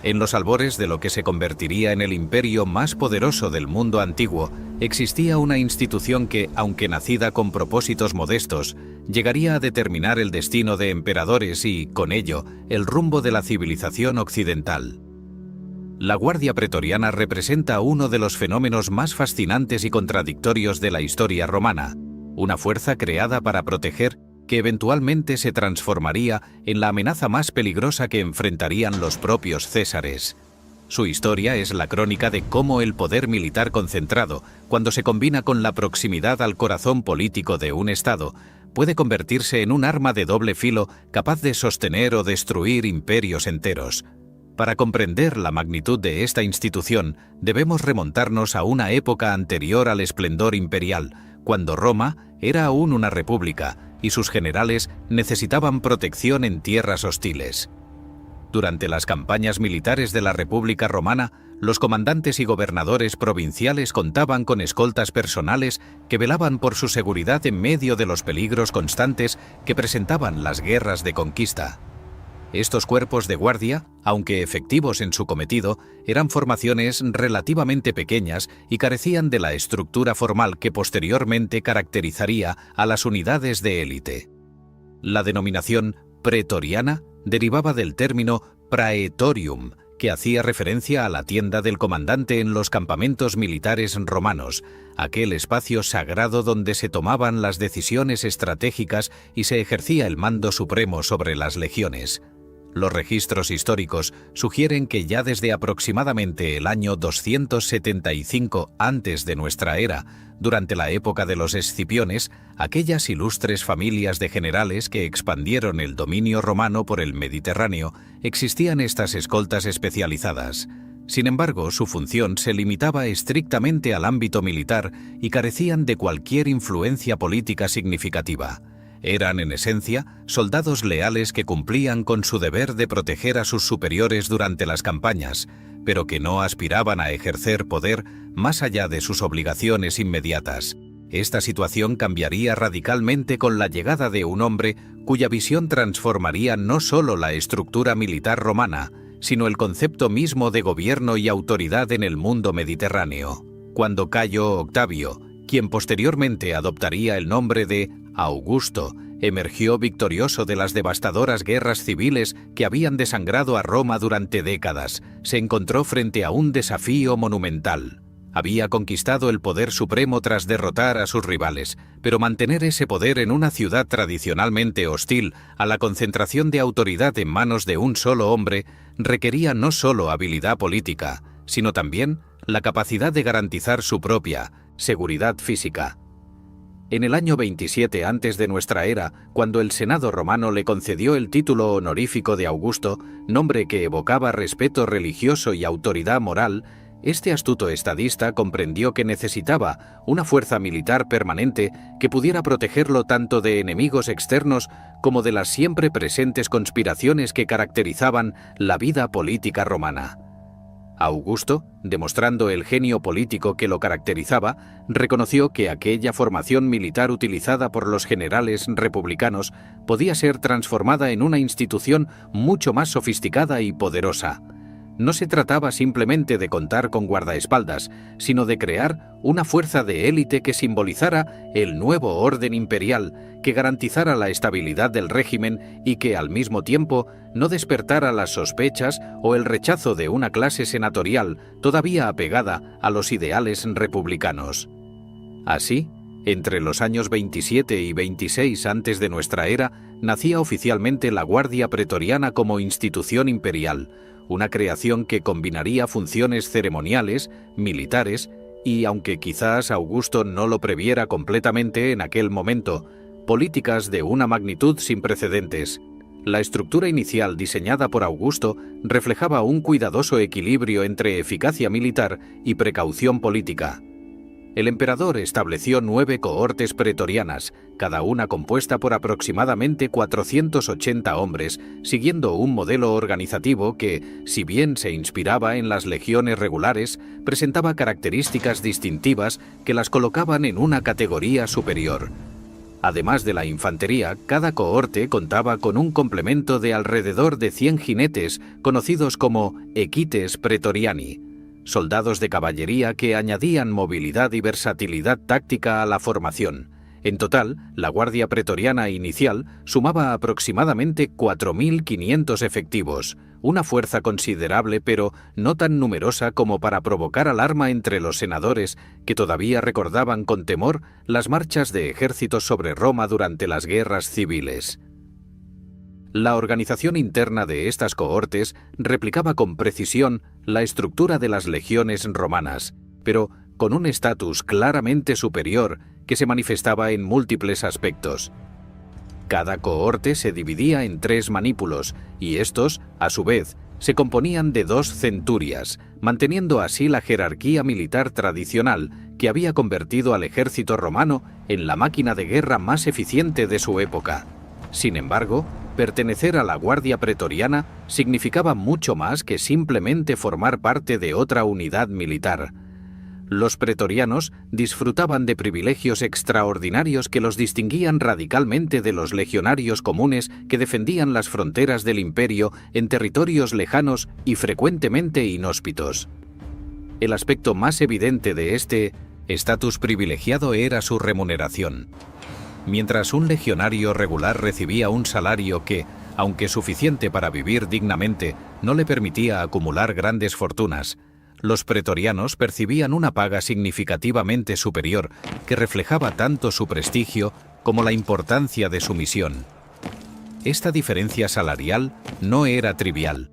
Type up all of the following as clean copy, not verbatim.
En los albores de lo que se convertiría en el imperio más poderoso del mundo antiguo, existía una institución que, aunque nacida con propósitos modestos, llegaría a determinar el destino de emperadores y, con ello, el rumbo de la civilización occidental. La Guardia Pretoriana representa uno de los fenómenos más fascinantes y contradictorios de la historia romana, una fuerza creada para proteger que eventualmente se transformaría en la amenaza más peligrosa que enfrentarían los propios césares. Su historia es la crónica de cómo el poder militar concentrado, cuando se combina con la proximidad al corazón político de un Estado, puede convertirse en un arma de doble filo capaz de sostener o destruir imperios enteros. Para comprender la magnitud de esta institución, debemos remontarnos a una época anterior al esplendor imperial, cuando Roma era aún una república y sus generales necesitaban protección en tierras hostiles. Durante las campañas militares de la República Romana, los comandantes y gobernadores provinciales contaban con escoltas personales que velaban por su seguridad en medio de los peligros constantes que presentaban las guerras de conquista. Estos cuerpos de guardia, aunque efectivos en su cometido, eran formaciones relativamente pequeñas y carecían de la estructura formal que posteriormente caracterizaría a las unidades de élite. La denominación pretoriana derivaba del término praetorium, que hacía referencia a la tienda del comandante en los campamentos militares romanos, aquel espacio sagrado donde se tomaban las decisiones estratégicas y se ejercía el mando supremo sobre las legiones. Los registros históricos sugieren que ya desde aproximadamente el año 275 antes de nuestra era, durante la época de los Escipiones, aquellas ilustres familias de generales que expandieron el dominio romano por el Mediterráneo, existían estas escoltas especializadas. Sin embargo, su función se limitaba estrictamente al ámbito militar y carecían de cualquier influencia política significativa. Eran, en esencia, soldados leales que cumplían con su deber de proteger a sus superiores durante las campañas, pero que no aspiraban a ejercer poder más allá de sus obligaciones inmediatas. Esta situación cambiaría radicalmente con la llegada de un hombre cuya visión transformaría no solo la estructura militar romana, sino el concepto mismo de gobierno y autoridad en el mundo mediterráneo. Cuando Cayo Octavio, quien posteriormente adoptaría el nombre de Augusto, emergió victorioso de las devastadoras guerras civiles que habían desangrado a Roma durante décadas, se encontró frente a un desafío monumental. Había conquistado el poder supremo tras derrotar a sus rivales, pero mantener ese poder en una ciudad tradicionalmente hostil a la concentración de autoridad en manos de un solo hombre requería no solo habilidad política, sino también la capacidad de garantizar su propia seguridad física. En el año 27 antes de nuestra era, cuando el Senado romano le concedió el título honorífico de Augusto, nombre que evocaba respeto religioso y autoridad moral, este astuto estadista comprendió que necesitaba una fuerza militar permanente que pudiera protegerlo tanto de enemigos externos como de las siempre presentes conspiraciones que caracterizaban la vida política romana. Augusto, demostrando el genio político que lo caracterizaba, reconoció que aquella formación militar utilizada por los generales republicanos podía ser transformada en una institución mucho más sofisticada y poderosa. No se trataba simplemente de contar con guardaespaldas, sino de crear una fuerza de élite que simbolizara el nuevo orden imperial, que garantizara la estabilidad del régimen y que, al mismo tiempo, no despertara las sospechas o el rechazo de una clase senatorial todavía apegada a los ideales republicanos. Así, entre los años 27 y 26 antes de nuestra era, nacía oficialmente la Guardia Pretoriana como institución imperial, una creación que combinaría funciones ceremoniales, militares y, aunque quizás Augusto no lo previera completamente en aquel momento, políticas de una magnitud sin precedentes. La estructura inicial diseñada por Augusto reflejaba un cuidadoso equilibrio entre eficacia militar y precaución política. El emperador estableció 9 cohortes pretorianas, cada una compuesta por aproximadamente 480 hombres, siguiendo un modelo organizativo que, si bien se inspiraba en las legiones regulares, presentaba características distintivas que las colocaban en una categoría superior. Además de la infantería, cada cohorte contaba con un complemento de alrededor de 100 jinetes, conocidos como equites praetoriani, soldados de caballería que añadían movilidad y versatilidad táctica a la formación. En total, la Guardia Pretoriana inicial sumaba aproximadamente 4.500 efectivos, una fuerza considerable pero no tan numerosa como para provocar alarma entre los senadores, que todavía recordaban con temor las marchas de ejércitos sobre Roma durante las guerras civiles. La organización interna de estas cohortes replicaba con precisión la estructura de las legiones romanas, pero con un estatus claramente superior que se manifestaba en múltiples aspectos. Cada cohorte se dividía en 3 manípulos, y estos, a su vez, se componían de 2 centurias, manteniendo así la jerarquía militar tradicional que había convertido al ejército romano en la máquina de guerra más eficiente de su época. Sin embargo, pertenecer a la Guardia Pretoriana significaba mucho más que simplemente formar parte de otra unidad militar. Los pretorianos disfrutaban de privilegios extraordinarios que los distinguían radicalmente de los legionarios comunes que defendían las fronteras del imperio en territorios lejanos y frecuentemente inhóspitos. El aspecto más evidente de este estatus privilegiado era su remuneración. Mientras un legionario regular recibía un salario que, aunque suficiente para vivir dignamente, no le permitía acumular grandes fortunas, los pretorianos percibían una paga significativamente superior que reflejaba tanto su prestigio como la importancia de su misión. Esta diferencia salarial no era trivial.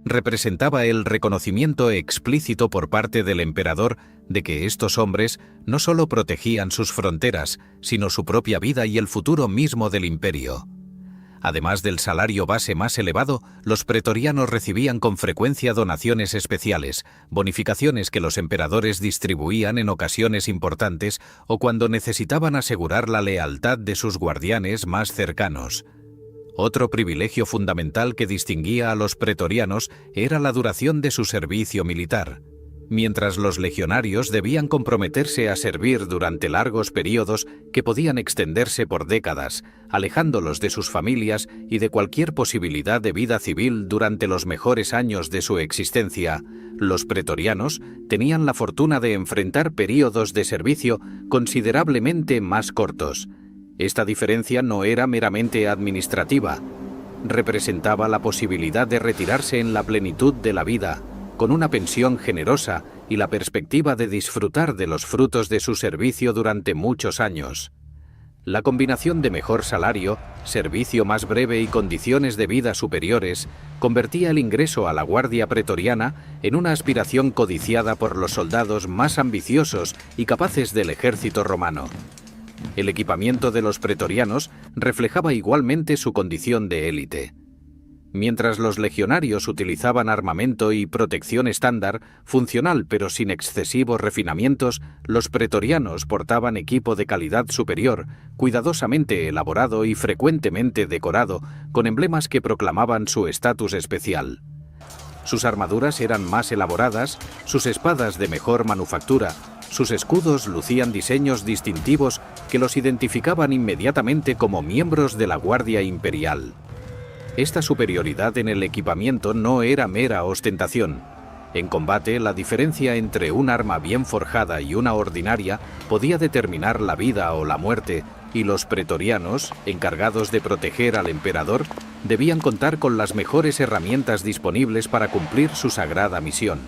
Representaba el reconocimiento explícito por parte del emperador de que estos hombres no solo protegían sus fronteras, sino su propia vida y el futuro mismo del imperio. Además del salario base más elevado, los pretorianos recibían con frecuencia donaciones especiales, bonificaciones que los emperadores distribuían en ocasiones importantes o cuando necesitaban asegurar la lealtad de sus guardianes más cercanos. Otro privilegio fundamental que distinguía a los pretorianos era la duración de su servicio militar. Mientras los legionarios debían comprometerse a servir durante largos periodos que podían extenderse por décadas, alejándolos de sus familias y de cualquier posibilidad de vida civil durante los mejores años de su existencia, los pretorianos tenían la fortuna de enfrentar periodos de servicio considerablemente más cortos. Esta diferencia no era meramente administrativa. Representaba la posibilidad de retirarse en la plenitud de la vida, con una pensión generosa y la perspectiva de disfrutar de los frutos de su servicio durante muchos años. La combinación de mejor salario, servicio más breve y condiciones de vida superiores convertía el ingreso a la Guardia Pretoriana en una aspiración codiciada por los soldados más ambiciosos y capaces del ejército romano. El equipamiento de los pretorianos reflejaba igualmente su condición de élite. Mientras los legionarios utilizaban armamento y protección estándar, funcional pero sin excesivos refinamientos, los pretorianos portaban equipo de calidad superior, cuidadosamente elaborado y frecuentemente decorado, con emblemas que proclamaban su estatus especial. Sus armaduras eran más elaboradas, sus espadas de mejor manufactura, sus escudos lucían diseños distintivos que los identificaban inmediatamente como miembros de la Guardia Imperial. Esta superioridad en el equipamiento no era mera ostentación. En combate, la diferencia entre un arma bien forjada y una ordinaria podía determinar la vida o la muerte, y los pretorianos, encargados de proteger al emperador, debían contar con las mejores herramientas disponibles para cumplir su sagrada misión.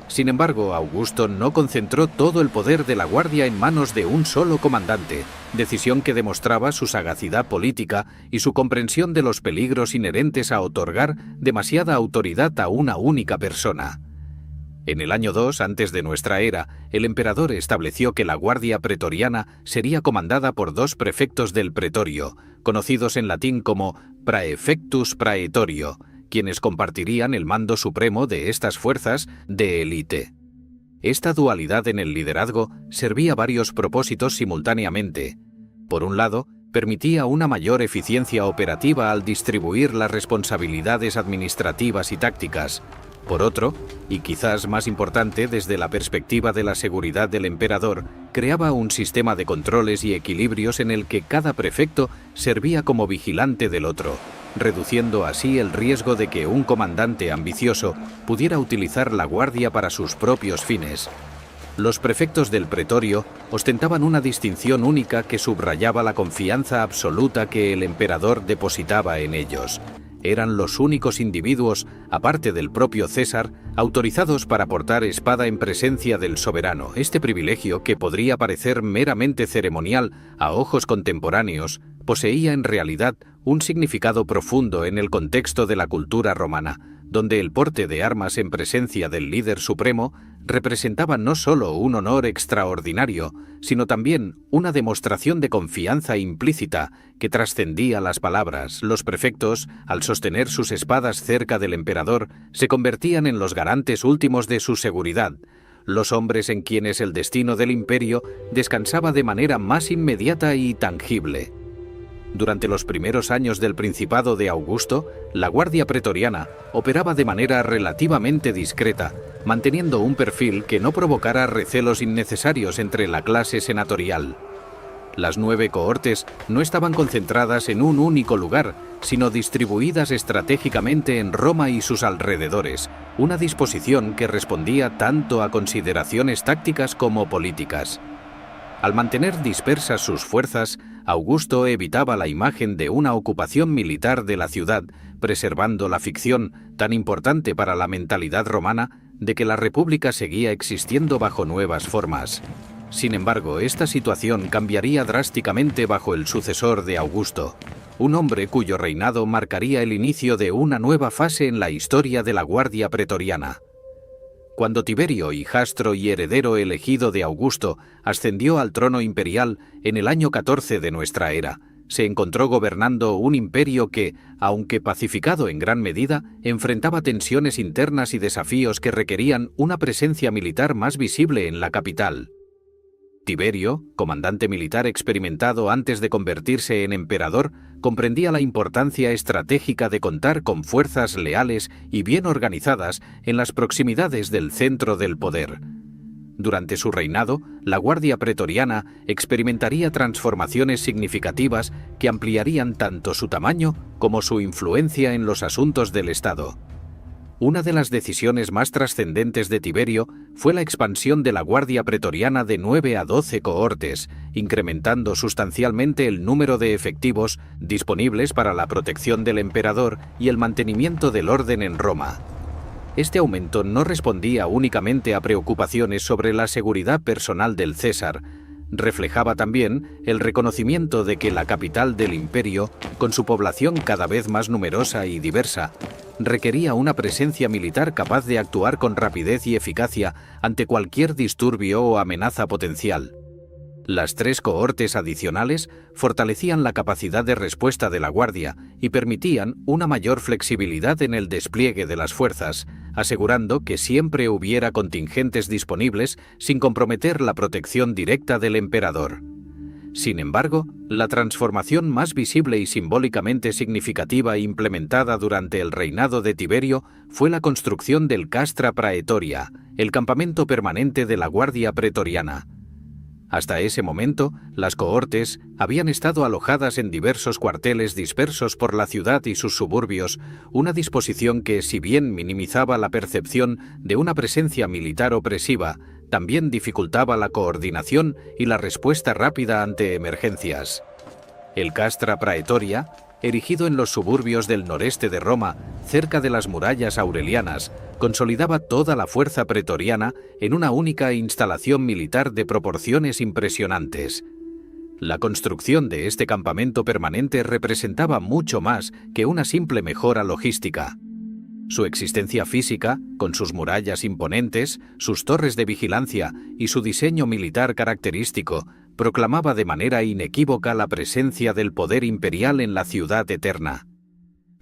Sin embargo, Augusto no concentró todo el poder de la Guardia en manos de un solo comandante, decisión que demostraba su sagacidad política y su comprensión de los peligros inherentes a otorgar demasiada autoridad a una única persona. En el año 2 antes de nuestra era, el emperador estableció que la Guardia Pretoriana sería comandada por 2 prefectos del pretorio, conocidos en latín como praefectus praetorio, quienes compartirían el mando supremo de estas fuerzas de élite. Esta dualidad en el liderazgo servía varios propósitos simultáneamente. Por un lado, permitía una mayor eficiencia operativa al distribuir las responsabilidades administrativas y tácticas. Por otro, y quizás más importante desde la perspectiva de la seguridad del emperador, creaba un sistema de controles y equilibrios en el que cada prefecto servía como vigilante del otro, reduciendo así el riesgo de que un comandante ambicioso pudiera utilizar la guardia para sus propios fines. Los prefectos del pretorio ostentaban una distinción única que subrayaba la confianza absoluta que el emperador depositaba en ellos. Eran los únicos individuos, aparte del propio César, autorizados para portar espada en presencia del soberano. Este privilegio, que podría parecer meramente ceremonial a ojos contemporáneos, poseía en realidad un significado profundo en el contexto de la cultura romana, donde el porte de armas en presencia del líder supremo representaba no solo un honor extraordinario, sino también una demostración de confianza implícita que trascendía las palabras. Los prefectos, al sostener sus espadas cerca del emperador, se convertían en los garantes últimos de su seguridad, los hombres en quienes el destino del imperio descansaba de manera más inmediata y tangible. Durante los primeros años del principado de Augusto, la Guardia Pretoriana operaba de manera relativamente discreta, manteniendo un perfil que no provocara recelos innecesarios entre la clase senatorial. Las 9 cohortes no estaban concentradas en un único lugar, sino distribuidas estratégicamente en Roma y sus alrededores, una disposición que respondía tanto a consideraciones tácticas como políticas. Al mantener dispersas sus fuerzas, Augusto evitaba la imagen de una ocupación militar de la ciudad, preservando la ficción, tan importante para la mentalidad romana, de que la República seguía existiendo bajo nuevas formas. Sin embargo, esta situación cambiaría drásticamente bajo el sucesor de Augusto, un hombre cuyo reinado marcaría el inicio de una nueva fase en la historia de la Guardia Pretoriana. Cuando Tiberio, hijastro y heredero elegido de Augusto, ascendió al trono imperial en el año 14 de nuestra era, se encontró gobernando un imperio que, aunque pacificado en gran medida, enfrentaba tensiones internas y desafíos que requerían una presencia militar más visible en la capital. Tiberio, comandante militar experimentado antes de convertirse en emperador, comprendía la importancia estratégica de contar con fuerzas leales y bien organizadas en las proximidades del centro del poder. Durante su reinado, la Guardia Pretoriana experimentaría transformaciones significativas que ampliarían tanto su tamaño como su influencia en los asuntos del Estado. Una de las decisiones más trascendentes de Tiberio fue la expansión de la Guardia Pretoriana de 9 a 12 cohortes, incrementando sustancialmente el número de efectivos disponibles para la protección del emperador y el mantenimiento del orden en Roma. Este aumento no respondía únicamente a preocupaciones sobre la seguridad personal del César, reflejaba también el reconocimiento de que la capital del imperio, con su población cada vez más numerosa y diversa, requería una presencia militar capaz de actuar con rapidez y eficacia ante cualquier disturbio o amenaza potencial. Las 3 cohortes adicionales fortalecían la capacidad de respuesta de la Guardia y permitían una mayor flexibilidad en el despliegue de las fuerzas, asegurando que siempre hubiera contingentes disponibles sin comprometer la protección directa del emperador. Sin embargo, la transformación más visible y simbólicamente significativa implementada durante el reinado de Tiberio fue la construcción del Castra Praetoria, el campamento permanente de la Guardia Pretoriana. Hasta ese momento, las cohortes habían estado alojadas en diversos cuarteles dispersos por la ciudad y sus suburbios, una disposición que, si bien minimizaba la percepción de una presencia militar opresiva, también dificultaba la coordinación y la respuesta rápida ante emergencias. El Castra Praetoria, erigido en los suburbios del noreste de Roma, cerca de las murallas aurelianas, consolidaba toda la fuerza pretoriana en una única instalación militar de proporciones impresionantes. La construcción de este campamento permanente representaba mucho más que una simple mejora logística. Su existencia física, con sus murallas imponentes, sus torres de vigilancia y su diseño militar característico, proclamaba de manera inequívoca la presencia del poder imperial en la ciudad eterna.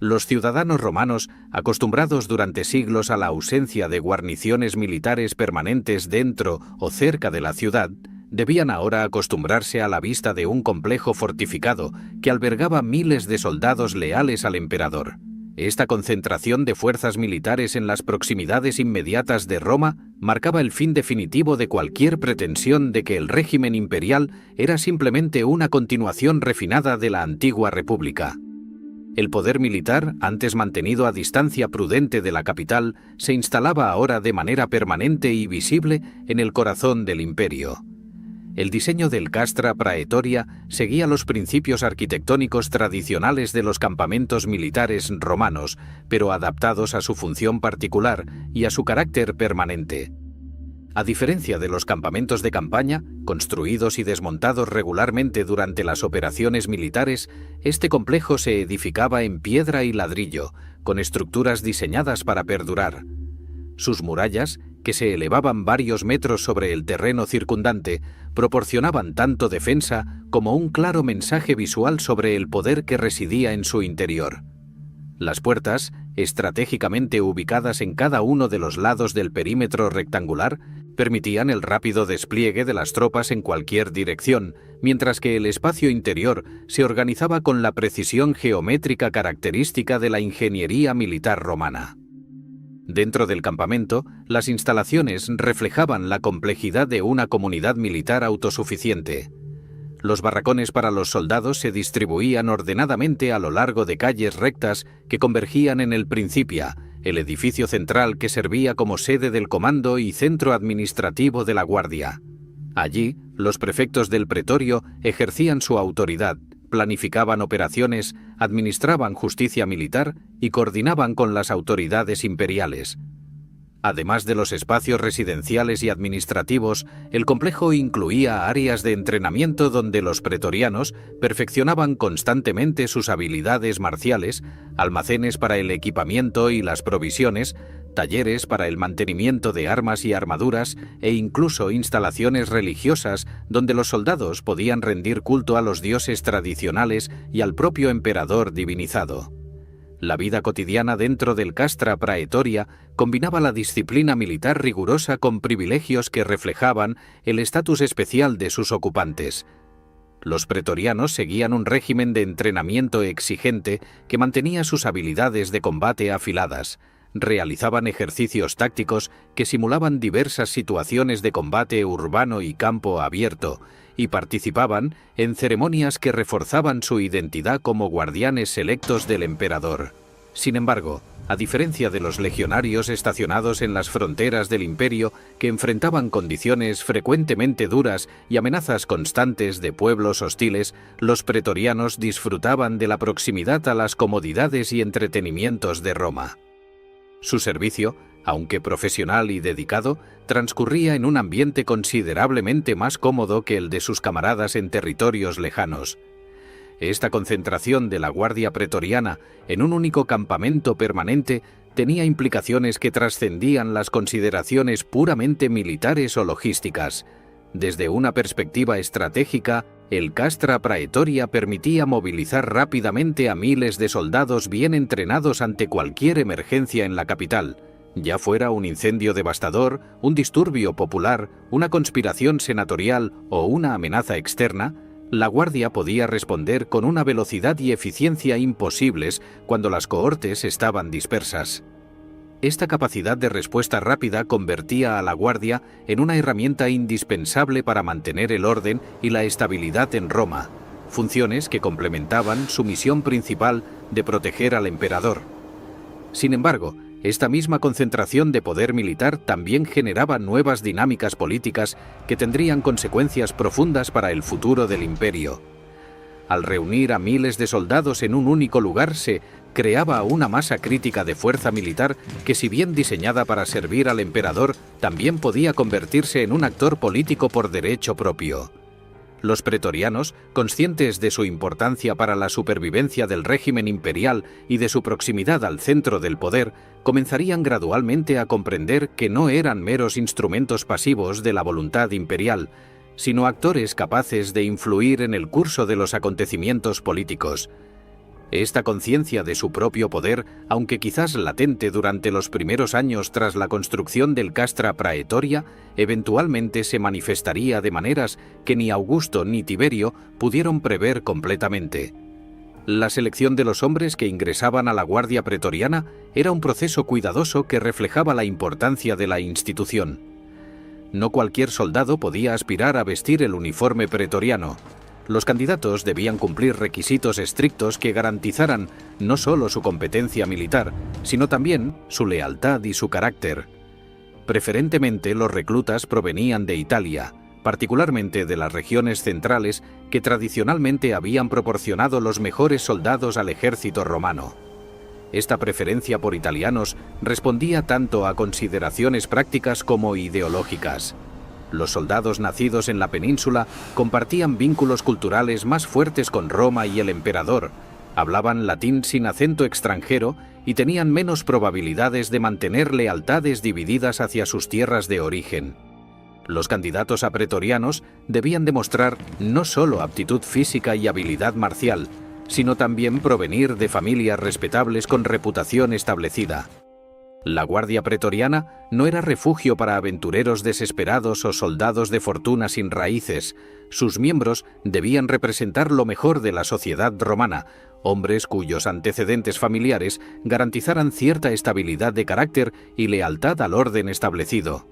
Los ciudadanos romanos, acostumbrados durante siglos a la ausencia de guarniciones militares permanentes dentro o cerca de la ciudad, debían ahora acostumbrarse a la vista de un complejo fortificado que albergaba miles de soldados leales al emperador. Esta concentración de fuerzas militares en las proximidades inmediatas de Roma marcaba el fin definitivo de cualquier pretensión de que el régimen imperial era simplemente una continuación refinada de la antigua república. El poder militar, antes mantenido a distancia prudente de la capital, se instalaba ahora de manera permanente y visible en el corazón del imperio. El diseño del Castra Praetoria seguía los principios arquitectónicos tradicionales de los campamentos militares romanos, pero adaptados a su función particular y a su carácter permanente. A diferencia de los campamentos de campaña, construidos y desmontados regularmente durante las operaciones militares, este complejo se edificaba en piedra y ladrillo, con estructuras diseñadas para perdurar. Sus murallas, que se elevaban varios metros sobre el terreno circundante, proporcionaban tanto defensa como un claro mensaje visual sobre el poder que residía en su interior. Las puertas, estratégicamente ubicadas en cada uno de los lados del perímetro rectangular, permitían el rápido despliegue de las tropas en cualquier dirección, mientras que el espacio interior se organizaba con la precisión geométrica característica de la ingeniería militar romana. Dentro del campamento, las instalaciones reflejaban la complejidad de una comunidad militar autosuficiente. Los barracones para los soldados se distribuían ordenadamente a lo largo de calles rectas que convergían en el Principia, el edificio central que servía como sede del comando y centro administrativo de la Guardia. Allí, los prefectos del pretorio ejercían su autoridad, planificaban operaciones, administraban justicia militar y coordinaban con las autoridades imperiales. Además de los espacios residenciales y administrativos, el complejo incluía áreas de entrenamiento donde los pretorianos perfeccionaban constantemente sus habilidades marciales, almacenes para el equipamiento y las provisiones, talleres para el mantenimiento de armas y armaduras e incluso instalaciones religiosas donde los soldados podían rendir culto a los dioses tradicionales y al propio emperador divinizado. La vida cotidiana dentro del Castra Praetoria combinaba la disciplina militar rigurosa con privilegios que reflejaban el estatus especial de sus ocupantes. Los pretorianos seguían un régimen de entrenamiento exigente que mantenía sus habilidades de combate afiladas. Realizaban ejercicios tácticos que simulaban diversas situaciones de combate urbano y campo abierto, y participaban en ceremonias que reforzaban su identidad como guardianes selectos del emperador. Sin embargo, a diferencia de los legionarios estacionados en las fronteras del imperio, que enfrentaban condiciones frecuentemente duras y amenazas constantes de pueblos hostiles, los pretorianos disfrutaban de la proximidad a las comodidades y entretenimientos de Roma. Su servicio, aunque profesional y dedicado, transcurría en un ambiente considerablemente más cómodo que el de sus camaradas en territorios lejanos. Esta concentración de la Guardia Pretoriana en un único campamento permanente tenía implicaciones que trascendían las consideraciones puramente militares o logísticas. Desde una perspectiva estratégica, el Castra Praetoria permitía movilizar rápidamente a miles de soldados bien entrenados ante cualquier emergencia en la capital, ya fuera un incendio devastador, un disturbio popular, una conspiración senatorial o una amenaza externa. La Guardia podía responder con una velocidad y eficiencia imposibles cuando las cohortes estaban dispersas. Esta capacidad de respuesta rápida convertía a la Guardia en una herramienta indispensable para mantener el orden y la estabilidad en Roma, funciones que complementaban su misión principal de proteger al emperador. Sin embargo, esta misma concentración de poder militar también generaba nuevas dinámicas políticas que tendrían consecuencias profundas para el futuro del imperio. Al reunir a miles de soldados en un único lugar se creaba una masa crítica de fuerza militar que, si bien diseñada para servir al emperador, también podía convertirse en un actor político por derecho propio. Los pretorianos, conscientes de su importancia para la supervivencia del régimen imperial y de su proximidad al centro del poder, comenzarían gradualmente a comprender que no eran meros instrumentos pasivos de la voluntad imperial, sino actores capaces de influir en el curso de los acontecimientos políticos. Esta conciencia de su propio poder, aunque quizás latente durante los primeros años tras la construcción del Castra Praetoria, eventualmente se manifestaría de maneras que ni Augusto ni Tiberio pudieron prever completamente. La selección de los hombres que ingresaban a la Guardia Pretoriana era un proceso cuidadoso que reflejaba la importancia de la institución. No cualquier soldado podía aspirar a vestir el uniforme pretoriano. Los candidatos debían cumplir requisitos estrictos que garantizaran no solo su competencia militar, sino también su lealtad y su carácter. Preferentemente los reclutas provenían de Italia, particularmente de las regiones centrales que tradicionalmente habían proporcionado los mejores soldados al ejército romano. Esta preferencia por italianos respondía tanto a consideraciones prácticas como ideológicas. Los soldados nacidos en la península compartían vínculos culturales más fuertes con Roma y el emperador, hablaban latín sin acento extranjero y tenían menos probabilidades de mantener lealtades divididas hacia sus tierras de origen. Los candidatos a pretorianos debían demostrar no solo aptitud física y habilidad marcial, sino también provenir de familias respetables con reputación establecida. La Guardia Pretoriana no era refugio para aventureros desesperados o soldados de fortuna sin raíces. Sus miembros debían representar lo mejor de la sociedad romana, hombres cuyos antecedentes familiares garantizaran cierta estabilidad de carácter y lealtad al orden establecido.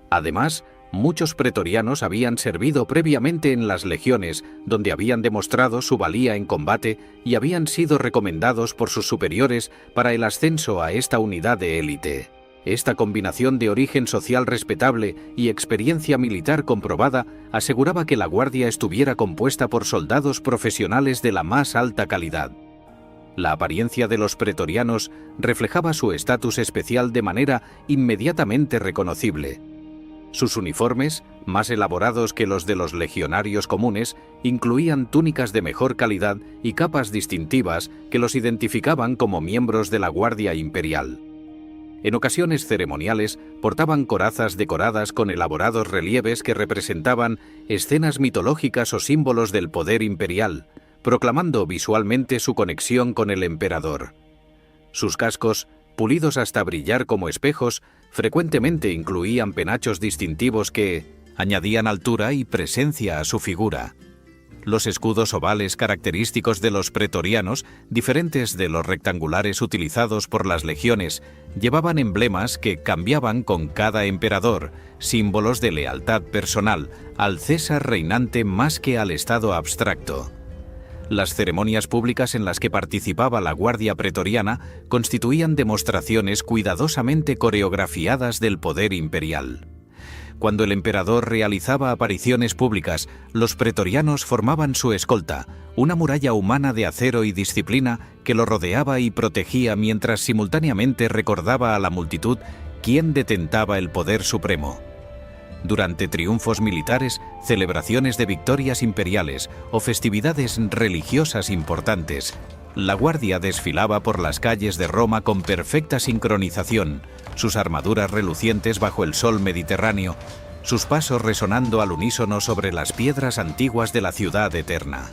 Además, muchos pretorianos habían servido previamente en las legiones, donde habían demostrado su valía en combate y habían sido recomendados por sus superiores para el ascenso a esta unidad de élite. Esta combinación de origen social respetable y experiencia militar comprobada aseguraba que la guardia estuviera compuesta por soldados profesionales de la más alta calidad. La apariencia de los pretorianos reflejaba su estatus especial de manera inmediatamente reconocible. Sus uniformes, más elaborados que los de los legionarios comunes, incluían túnicas de mejor calidad y capas distintivas que los identificaban como miembros de la Guardia Imperial. En ocasiones ceremoniales, portaban corazas decoradas con elaborados relieves que representaban escenas mitológicas o símbolos del poder imperial, proclamando visualmente su conexión con el emperador. Sus cascos, pulidos hasta brillar como espejos, frecuentemente incluían penachos distintivos que añadían altura y presencia a su figura. Los escudos ovales característicos de los pretorianos, diferentes de los rectangulares utilizados por las legiones, llevaban emblemas que cambiaban con cada emperador, símbolos de lealtad personal al César reinante más que al Estado abstracto. Las ceremonias públicas en las que participaba la Guardia Pretoriana constituían demostraciones cuidadosamente coreografiadas del poder imperial. Cuando el emperador realizaba apariciones públicas, los pretorianos formaban su escolta, una muralla humana de acero y disciplina que lo rodeaba y protegía mientras simultáneamente recordaba a la multitud quién detentaba el poder supremo. Durante triunfos militares, celebraciones de victorias imperiales o festividades religiosas importantes, la Guardia desfilaba por las calles de Roma con perfecta sincronización, sus armaduras relucientes bajo el sol mediterráneo, sus pasos resonando al unísono sobre las piedras antiguas de la ciudad eterna.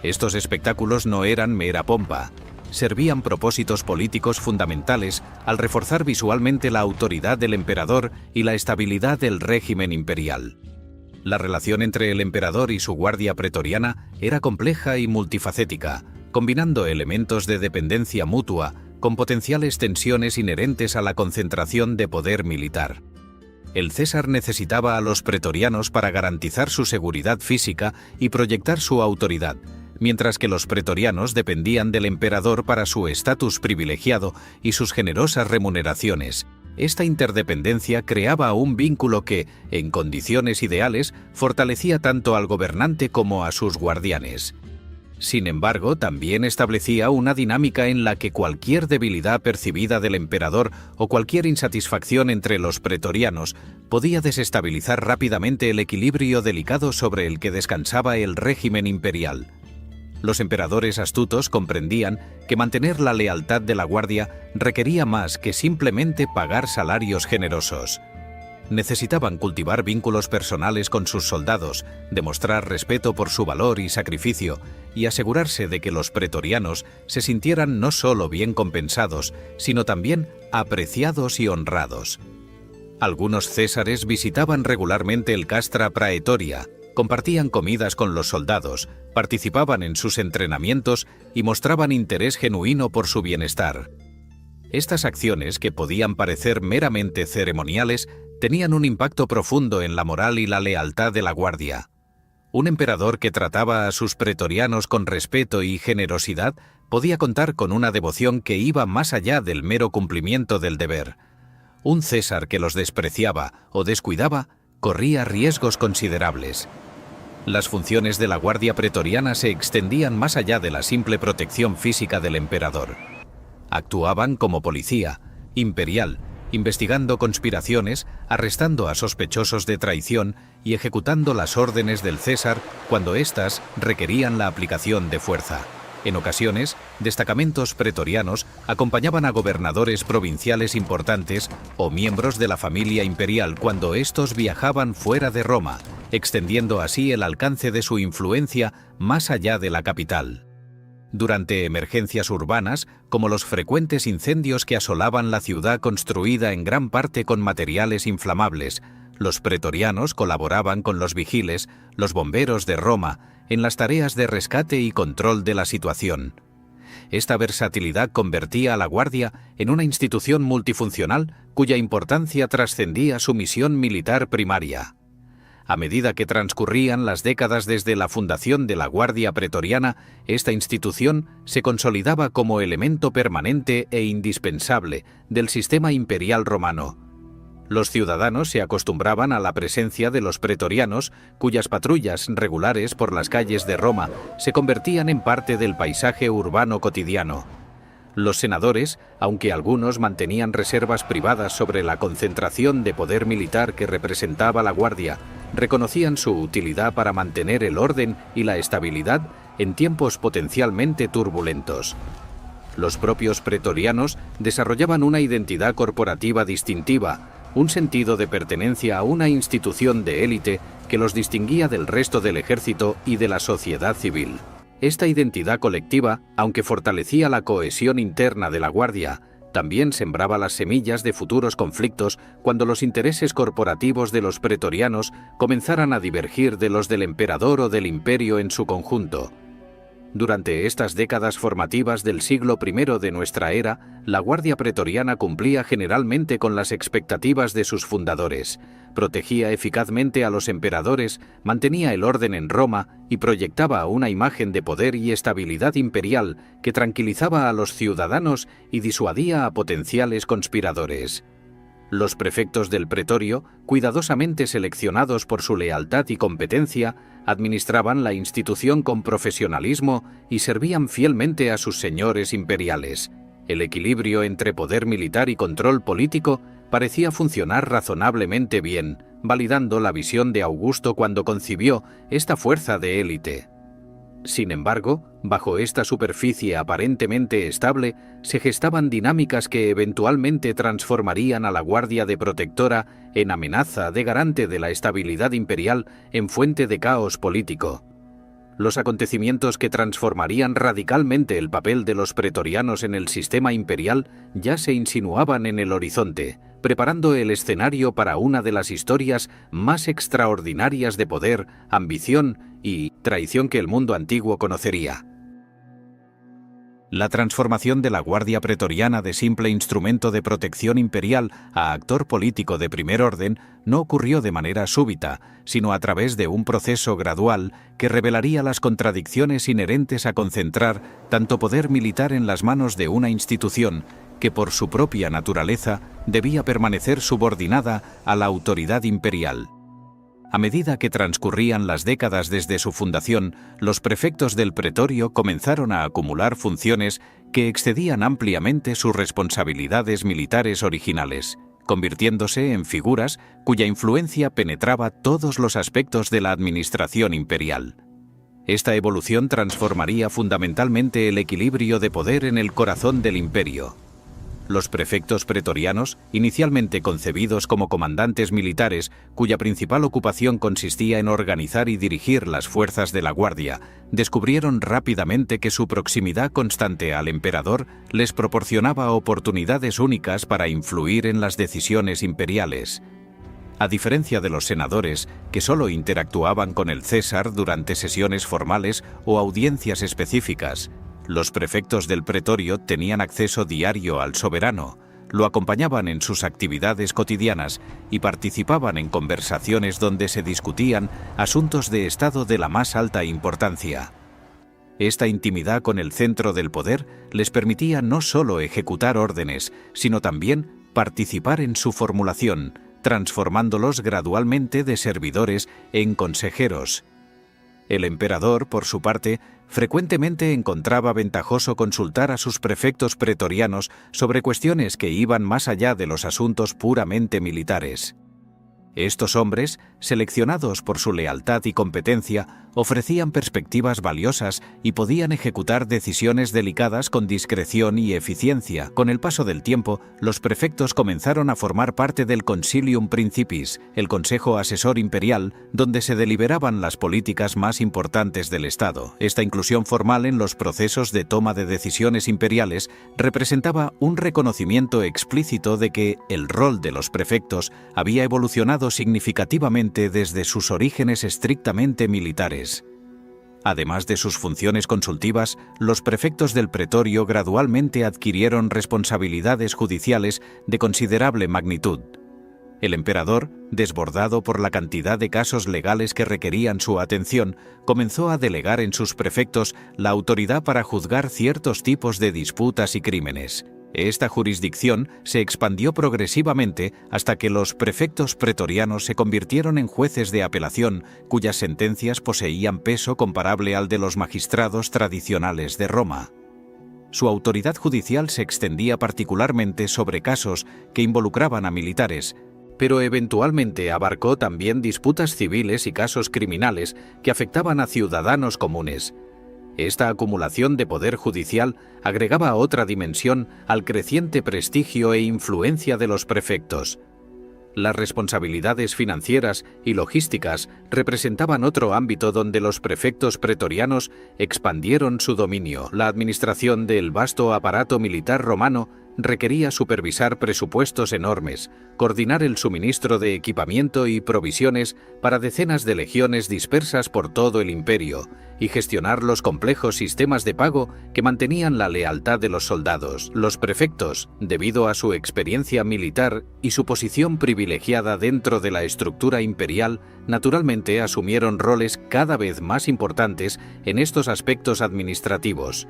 Estos espectáculos no eran mera pompa. Servían propósitos políticos fundamentales al reforzar visualmente la autoridad del emperador y la estabilidad del régimen imperial. La relación entre el emperador y su guardia pretoriana era compleja y multifacética, combinando elementos de dependencia mutua con potenciales tensiones inherentes a la concentración de poder militar. El César necesitaba a los pretorianos para garantizar su seguridad física y proyectar su autoridad, mientras que los pretorianos dependían del emperador para su estatus privilegiado y sus generosas remuneraciones. Esta interdependencia creaba un vínculo que, en condiciones ideales, fortalecía tanto al gobernante como a sus guardianes. Sin embargo, también establecía una dinámica en la que cualquier debilidad percibida del emperador o cualquier insatisfacción entre los pretorianos podía desestabilizar rápidamente el equilibrio delicado sobre el que descansaba el régimen imperial. Los emperadores astutos comprendían que mantener la lealtad de la guardia requería más que simplemente pagar salarios generosos. Necesitaban cultivar vínculos personales con sus soldados, demostrar respeto por su valor y sacrificio, y asegurarse de que los pretorianos se sintieran no solo bien compensados, sino también apreciados y honrados. Algunos césares visitaban regularmente el Castra Praetoria, compartían comidas con los soldados, participaban en sus entrenamientos y mostraban interés genuino por su bienestar. Estas acciones, que podían parecer meramente ceremoniales, tenían un impacto profundo en la moral y la lealtad de la guardia. Un emperador que trataba a sus pretorianos con respeto y generosidad podía contar con una devoción que iba más allá del mero cumplimiento del deber. Un César que los despreciaba o descuidaba corría riesgos considerables. Las funciones de la guardia pretoriana se extendían más allá de la simple protección física del emperador. Actuaban como policía imperial, investigando conspiraciones, arrestando a sospechosos de traición y ejecutando las órdenes del César cuando éstas requerían la aplicación de fuerza. En ocasiones, destacamentos pretorianos acompañaban a gobernadores provinciales importantes o miembros de la familia imperial cuando éstos viajaban fuera de Roma, extendiendo así el alcance de su influencia más allá de la capital. Durante emergencias urbanas, como los frecuentes incendios que asolaban la ciudad construida en gran parte con materiales inflamables, los pretorianos colaboraban con los vigiles, los bomberos de Roma, en las tareas de rescate y control de la situación. Esta versatilidad convertía a la Guardia en una institución multifuncional cuya importancia trascendía su misión militar primaria. A medida que transcurrían las décadas desde la fundación de la Guardia Pretoriana, esta institución se consolidaba como elemento permanente e indispensable del sistema imperial romano. Los ciudadanos se acostumbraban a la presencia de los pretorianos, cuyas patrullas regulares por las calles de Roma se convertían en parte del paisaje urbano cotidiano. Los senadores, aunque algunos mantenían reservas privadas sobre la concentración de poder militar que representaba la Guardia, reconocían su utilidad para mantener el orden y la estabilidad en tiempos potencialmente turbulentos. Los propios pretorianos desarrollaban una identidad corporativa distintiva, un sentido de pertenencia a una institución de élite que los distinguía del resto del ejército y de la sociedad civil. Esta identidad colectiva, aunque fortalecía la cohesión interna de la Guardia, también sembraba las semillas de futuros conflictos cuando los intereses corporativos de los pretorianos comenzaran a divergir de los del emperador o del imperio en su conjunto. Durante estas décadas formativas del siglo I de nuestra era, la Guardia Pretoriana cumplía generalmente con las expectativas de sus fundadores, protegía eficazmente a los emperadores, mantenía el orden en Roma y proyectaba una imagen de poder y estabilidad imperial que tranquilizaba a los ciudadanos y disuadía a potenciales conspiradores. Los prefectos del pretorio, cuidadosamente seleccionados por su lealtad y competencia, administraban la institución con profesionalismo y servían fielmente a sus señores imperiales. El equilibrio entre poder militar y control político parecía funcionar razonablemente bien, validando la visión de Augusto cuando concibió esta fuerza de élite. Sin embargo, bajo esta superficie aparentemente estable, se gestaban dinámicas que eventualmente transformarían a la Guardia de Protectora en amenaza de garante de la estabilidad imperial en fuente de caos político. Los acontecimientos que transformarían radicalmente el papel de los pretorianos en el sistema imperial ya se insinuaban en el horizonte, preparando el escenario para una de las historias más extraordinarias de poder, ambición y traición que el mundo antiguo conocería. La transformación de la Guardia Pretoriana de simple instrumento de protección imperial a actor político de primer orden no ocurrió de manera súbita, sino a través de un proceso gradual que revelaría las contradicciones inherentes a concentrar tanto poder militar en las manos de una institución que por su propia naturaleza debía permanecer subordinada a la autoridad imperial. A medida que transcurrían las décadas desde su fundación, los prefectos del pretorio comenzaron a acumular funciones que excedían ampliamente sus responsabilidades militares originales, convirtiéndose en figuras cuya influencia penetraba todos los aspectos de la administración imperial. Esta evolución transformaría fundamentalmente el equilibrio de poder en el corazón del imperio. Los prefectos pretorianos, inicialmente concebidos como comandantes militares, cuya principal ocupación consistía en organizar y dirigir las fuerzas de la Guardia, descubrieron rápidamente que su proximidad constante al emperador les proporcionaba oportunidades únicas para influir en las decisiones imperiales. A diferencia de los senadores, que solo interactuaban con el César durante sesiones formales o audiencias específicas, los prefectos del pretorio tenían acceso diario al soberano, lo acompañaban en sus actividades cotidianas y participaban en conversaciones donde se discutían asuntos de Estado de la más alta importancia. Esta intimidad con el centro del poder les permitía no solo ejecutar órdenes, sino también participar en su formulación, transformándolos gradualmente de servidores en consejeros. El emperador, por su parte, frecuentemente encontraba ventajoso consultar a sus prefectos pretorianos sobre cuestiones que iban más allá de los asuntos puramente militares. Estos hombres, seleccionados por su lealtad y competencia, ofrecían perspectivas valiosas y podían ejecutar decisiones delicadas con discreción y eficiencia. Con el paso del tiempo, los prefectos comenzaron a formar parte del Consilium Principis, el Consejo Asesor Imperial, donde se deliberaban las políticas más importantes del Estado. Esta inclusión formal en los procesos de toma de decisiones imperiales representaba un reconocimiento explícito de que el rol de los prefectos había evolucionado significativamente desde sus orígenes estrictamente militares. Además de sus funciones consultivas, los prefectos del pretorio gradualmente adquirieron responsabilidades judiciales de considerable magnitud. El emperador, desbordado por la cantidad de casos legales que requerían su atención, comenzó a delegar en sus prefectos la autoridad para juzgar ciertos tipos de disputas y crímenes. Esta jurisdicción se expandió progresivamente hasta que los prefectos pretorianos se convirtieron en jueces de apelación, cuyas sentencias poseían peso comparable al de los magistrados tradicionales de Roma. Su autoridad judicial se extendía particularmente sobre casos que involucraban a militares, pero eventualmente abarcó también disputas civiles y casos criminales que afectaban a ciudadanos comunes. Esta acumulación de poder judicial agregaba otra dimensión al creciente prestigio e influencia de los prefectos. Las responsabilidades financieras y logísticas representaban otro ámbito donde los prefectos pretorianos expandieron su dominio. La administración del vasto aparato militar romano requería supervisar presupuestos enormes, coordinar el suministro de equipamiento y provisiones para decenas de legiones dispersas por todo el imperio, y gestionar los complejos sistemas de pago que mantenían la lealtad de los soldados. Los prefectos, debido a su experiencia militar y su posición privilegiada dentro de la estructura imperial, naturalmente asumieron roles cada vez más importantes en estos aspectos administrativos.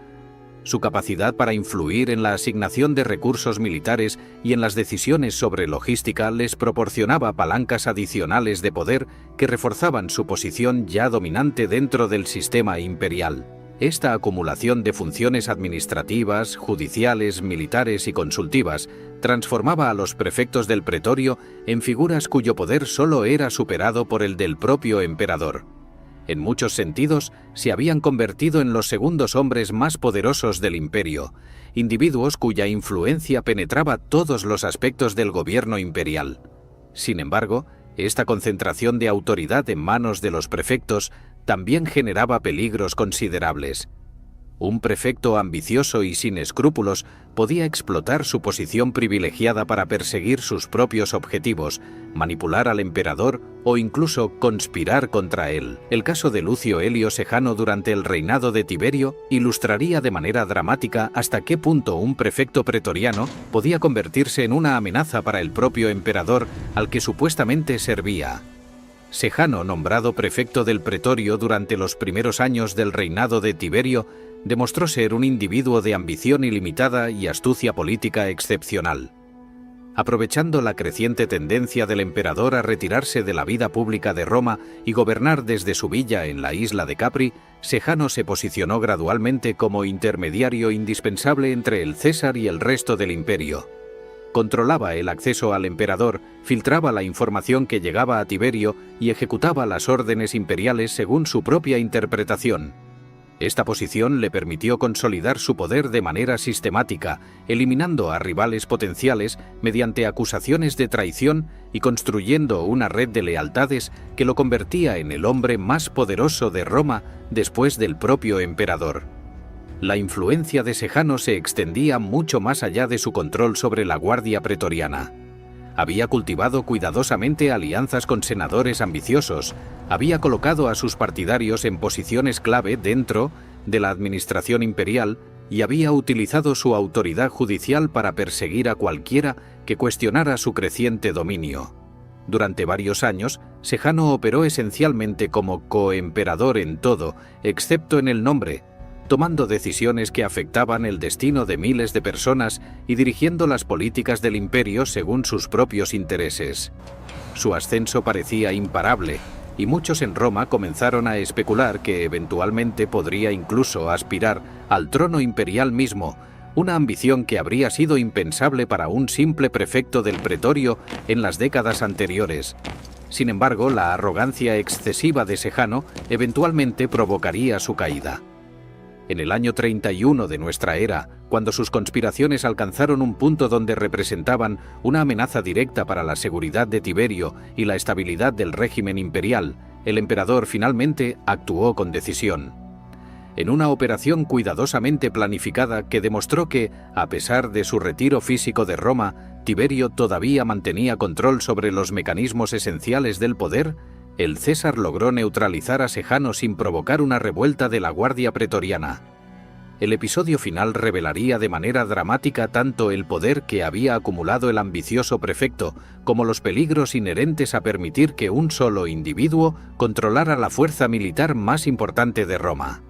Su capacidad para influir en la asignación de recursos militares y en las decisiones sobre logística les proporcionaba palancas adicionales de poder que reforzaban su posición ya dominante dentro del sistema imperial. Esta acumulación de funciones administrativas, judiciales, militares y consultivas transformaba a los prefectos del pretorio en figuras cuyo poder solo era superado por el del propio emperador. En muchos sentidos, se habían convertido en los segundos hombres más poderosos del imperio, individuos cuya influencia penetraba todos los aspectos del gobierno imperial. Sin embargo, esta concentración de autoridad en manos de los prefectos también generaba peligros considerables. Un prefecto ambicioso y sin escrúpulos podía explotar su posición privilegiada para perseguir sus propios objetivos, manipular al emperador o incluso conspirar contra él. El caso de Lucio Helio Sejano durante el reinado de Tiberio ilustraría de manera dramática hasta qué punto un prefecto pretoriano podía convertirse en una amenaza para el propio emperador al que supuestamente servía. Sejano, nombrado prefecto del pretorio durante los primeros años del reinado de Tiberio, demostró ser un individuo de ambición ilimitada y astucia política excepcional. Aprovechando la creciente tendencia del emperador a retirarse de la vida pública de Roma y gobernar desde su villa en la isla de Capri, Sejano se posicionó gradualmente como intermediario indispensable entre el César y el resto del imperio. Controlaba el acceso al emperador, filtraba la información que llegaba a Tiberio y ejecutaba las órdenes imperiales según su propia interpretación. Esta posición le permitió consolidar su poder de manera sistemática, eliminando a rivales potenciales mediante acusaciones de traición y construyendo una red de lealtades que lo convertía en el hombre más poderoso de Roma después del propio emperador. La influencia de Sejano se extendía mucho más allá de su control sobre la guardia pretoriana. Había cultivado cuidadosamente alianzas con senadores ambiciosos, había colocado a sus partidarios en posiciones clave dentro de la administración imperial y había utilizado su autoridad judicial para perseguir a cualquiera que cuestionara su creciente dominio. Durante varios años, Sejano operó esencialmente como coemperador en todo, excepto en el nombre, tomando decisiones que afectaban el destino de miles de personas y dirigiendo las políticas del imperio según sus propios intereses. Su ascenso parecía imparable, y muchos en Roma comenzaron a especular que eventualmente podría incluso aspirar al trono imperial mismo, una ambición que habría sido impensable para un simple prefecto del pretorio en las décadas anteriores. Sin embargo, la arrogancia excesiva de Sejano eventualmente provocaría su caída. En el año 31 de nuestra era, cuando sus conspiraciones alcanzaron un punto donde representaban una amenaza directa para la seguridad de Tiberio y la estabilidad del régimen imperial, el emperador finalmente actuó con decisión. En una operación cuidadosamente planificada que demostró que, a pesar de su retiro físico de Roma, Tiberio todavía mantenía control sobre los mecanismos esenciales del poder, el César logró neutralizar a Sejano sin provocar una revuelta de la Guardia Pretoriana. El episodio final revelaría de manera dramática tanto el poder que había acumulado el ambicioso prefecto como los peligros inherentes a permitir que un solo individuo controlara la fuerza militar más importante de Roma.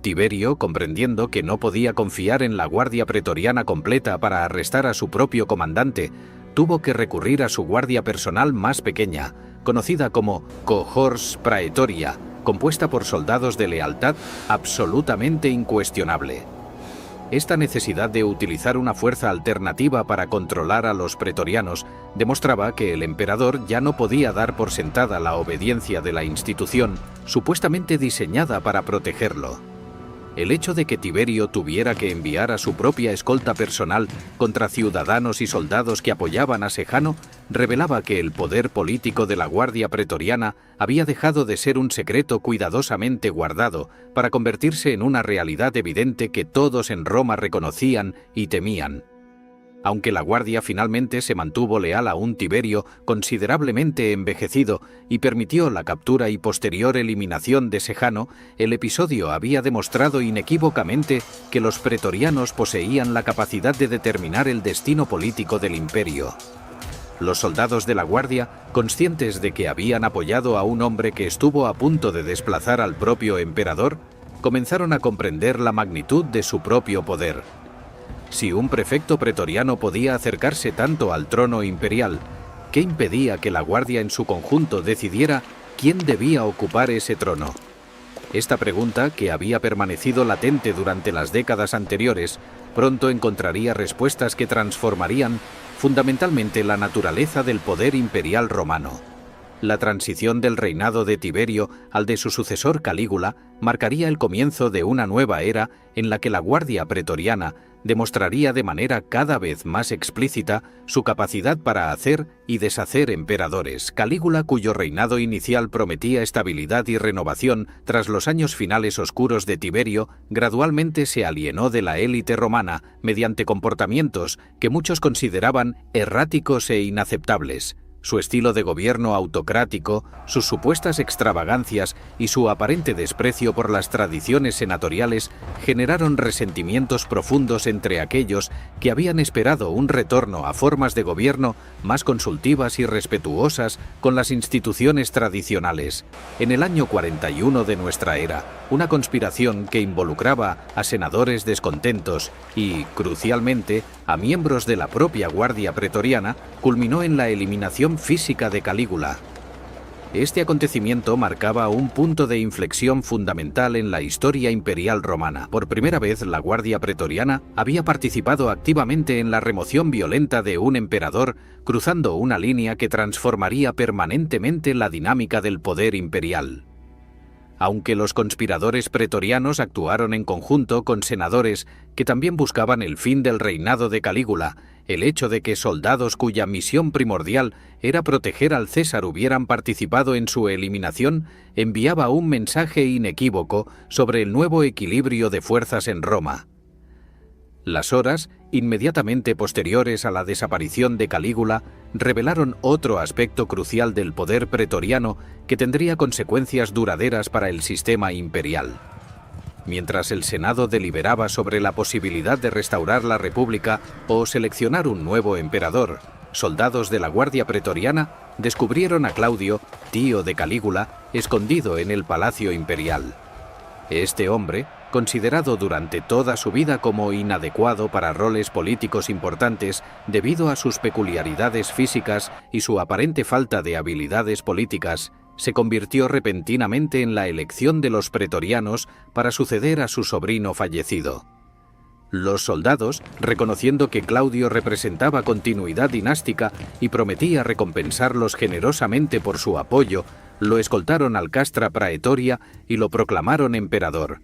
Tiberio, comprendiendo que no podía confiar en la Guardia Pretoriana completa para arrestar a su propio comandante, tuvo que recurrir a su guardia personal más pequeña, conocida como Cohors Praetoria, compuesta por soldados de lealtad absolutamente incuestionable. Esta necesidad de utilizar una fuerza alternativa para controlar a los pretorianos demostraba que el emperador ya no podía dar por sentada la obediencia de la institución supuestamente diseñada para protegerlo. El hecho de que Tiberio tuviera que enviar a su propia escolta personal contra ciudadanos y soldados que apoyaban a Sejano revelaba que el poder político de la Guardia Pretoriana había dejado de ser un secreto cuidadosamente guardado para convertirse en una realidad evidente que todos en Roma reconocían y temían. Aunque la Guardia finalmente se mantuvo leal a un Tiberio considerablemente envejecido y permitió la captura y posterior eliminación de Sejano, el episodio había demostrado inequívocamente que los pretorianos poseían la capacidad de determinar el destino político del imperio. Los soldados de la Guardia, conscientes de que habían apoyado a un hombre que estuvo a punto de desplazar al propio emperador, comenzaron a comprender la magnitud de su propio poder. Si un prefecto pretoriano podía acercarse tanto al trono imperial, ¿qué impedía que la Guardia en su conjunto decidiera quién debía ocupar ese trono? Esta pregunta, que había permanecido latente durante las décadas anteriores, pronto encontraría respuestas que transformarían fundamentalmente la naturaleza del poder imperial romano. La transición del reinado de Tiberio al de su sucesor Calígula marcaría el comienzo de una nueva era en la que la Guardia Pretoriana demostraría de manera cada vez más explícita su capacidad para hacer y deshacer emperadores. Calígula, cuyo reinado inicial prometía estabilidad y renovación tras los años finales oscuros de Tiberio, gradualmente se alienó de la élite romana mediante comportamientos que muchos consideraban erráticos e inaceptables. Su estilo de gobierno autocrático, sus supuestas extravagancias y su aparente desprecio por las tradiciones senatoriales generaron resentimientos profundos entre aquellos que habían esperado un retorno a formas de gobierno más consultivas y respetuosas con las instituciones tradicionales. En el año 41 de nuestra era, una conspiración que involucraba a senadores descontentos y, crucialmente, a miembros de la propia Guardia Pretoriana, culminó en la eliminación física de Calígula. Este acontecimiento marcaba un punto de inflexión fundamental en la historia imperial romana. Por primera vez, la Guardia Pretoriana había participado activamente en la remoción violenta de un emperador, cruzando una línea que transformaría permanentemente la dinámica del poder imperial. Aunque los conspiradores pretorianos actuaron en conjunto con senadores que también buscaban el fin del reinado de Calígula, el hecho de que soldados cuya misión primordial era proteger al César hubieran participado en su eliminación enviaba un mensaje inequívoco sobre el nuevo equilibrio de fuerzas en Roma. Las horas, inmediatamente posteriores a la desaparición de Calígula, revelaron otro aspecto crucial del poder pretoriano que tendría consecuencias duraderas para el sistema imperial. Mientras el Senado deliberaba sobre la posibilidad de restaurar la República o seleccionar un nuevo emperador, soldados de la Guardia Pretoriana descubrieron a Claudio, tío de Calígula, escondido en el Palacio Imperial. Este hombre, considerado durante toda su vida como inadecuado para roles políticos importantes debido a sus peculiaridades físicas y su aparente falta de habilidades políticas, se convirtió repentinamente en la elección de los pretorianos para suceder a su sobrino fallecido. Los soldados, reconociendo que Claudio representaba continuidad dinástica y prometía recompensarlos generosamente por su apoyo, lo escoltaron al Castra Praetoria y lo proclamaron emperador.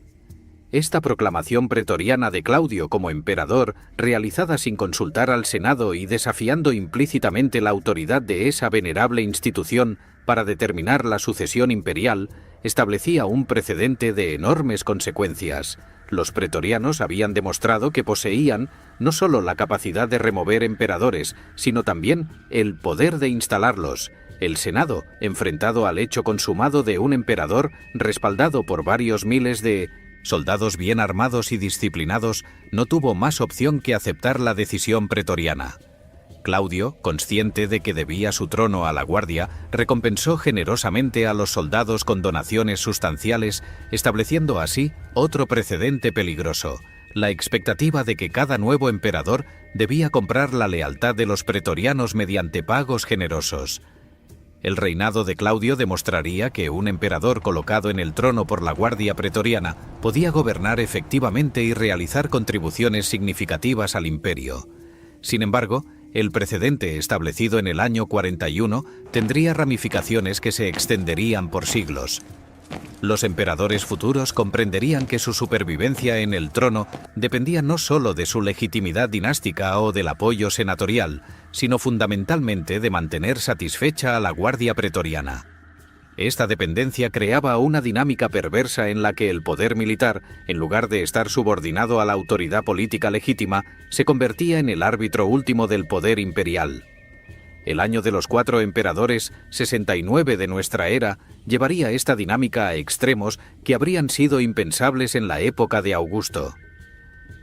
Esta proclamación pretoriana de Claudio como emperador, realizada sin consultar al Senado y desafiando implícitamente la autoridad de esa venerable institución para determinar la sucesión imperial, establecía un precedente de enormes consecuencias. Los pretorianos habían demostrado que poseían no solo la capacidad de remover emperadores, sino también el poder de instalarlos. El Senado, enfrentado al hecho consumado de un emperador respaldado por varios miles de soldados bien armados y disciplinados, no tuvo más opción que aceptar la decisión pretoriana. Claudio, consciente de que debía su trono a la Guardia, recompensó generosamente a los soldados con donaciones sustanciales, estableciendo así otro precedente peligroso: la expectativa de que cada nuevo emperador debía comprar la lealtad de los pretorianos mediante pagos generosos. El reinado de Claudio demostraría que un emperador colocado en el trono por la Guardia Pretoriana podía gobernar efectivamente y realizar contribuciones significativas al imperio. Sin embargo, el precedente establecido en el año 41 tendría ramificaciones que se extenderían por siglos. Los emperadores futuros comprenderían que su supervivencia en el trono dependía no solo de su legitimidad dinástica o del apoyo senatorial, sino fundamentalmente de mantener satisfecha a la Guardia Pretoriana. Esta dependencia creaba una dinámica perversa en la que el poder militar, en lugar de estar subordinado a la autoridad política legítima, se convertía en el árbitro último del poder imperial. El año de los 4 emperadores, 69 de nuestra era, llevaría esta dinámica a extremos que habrían sido impensables en la época de Augusto.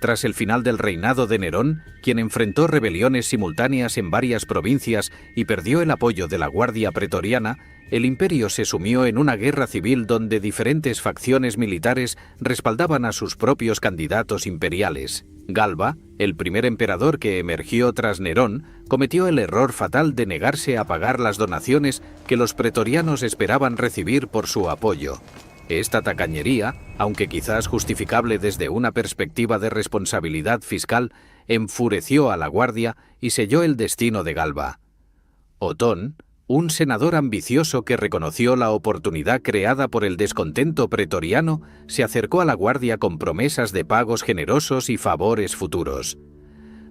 Tras el final del reinado de Nerón, quien enfrentó rebeliones simultáneas en varias provincias y perdió el apoyo de la Guardia Pretoriana, el imperio se sumió en una guerra civil donde diferentes facciones militares respaldaban a sus propios candidatos imperiales. Galba, el primer emperador que emergió tras Nerón, cometió el error fatal de negarse a pagar las donaciones que los pretorianos esperaban recibir por su apoyo. Esta tacañería, aunque quizás justificable desde una perspectiva de responsabilidad fiscal, enfureció a la Guardia y selló el destino de Galba. Otón, un senador ambicioso que reconoció la oportunidad creada por el descontento pretoriano, se acercó a la Guardia con promesas de pagos generosos y favores futuros.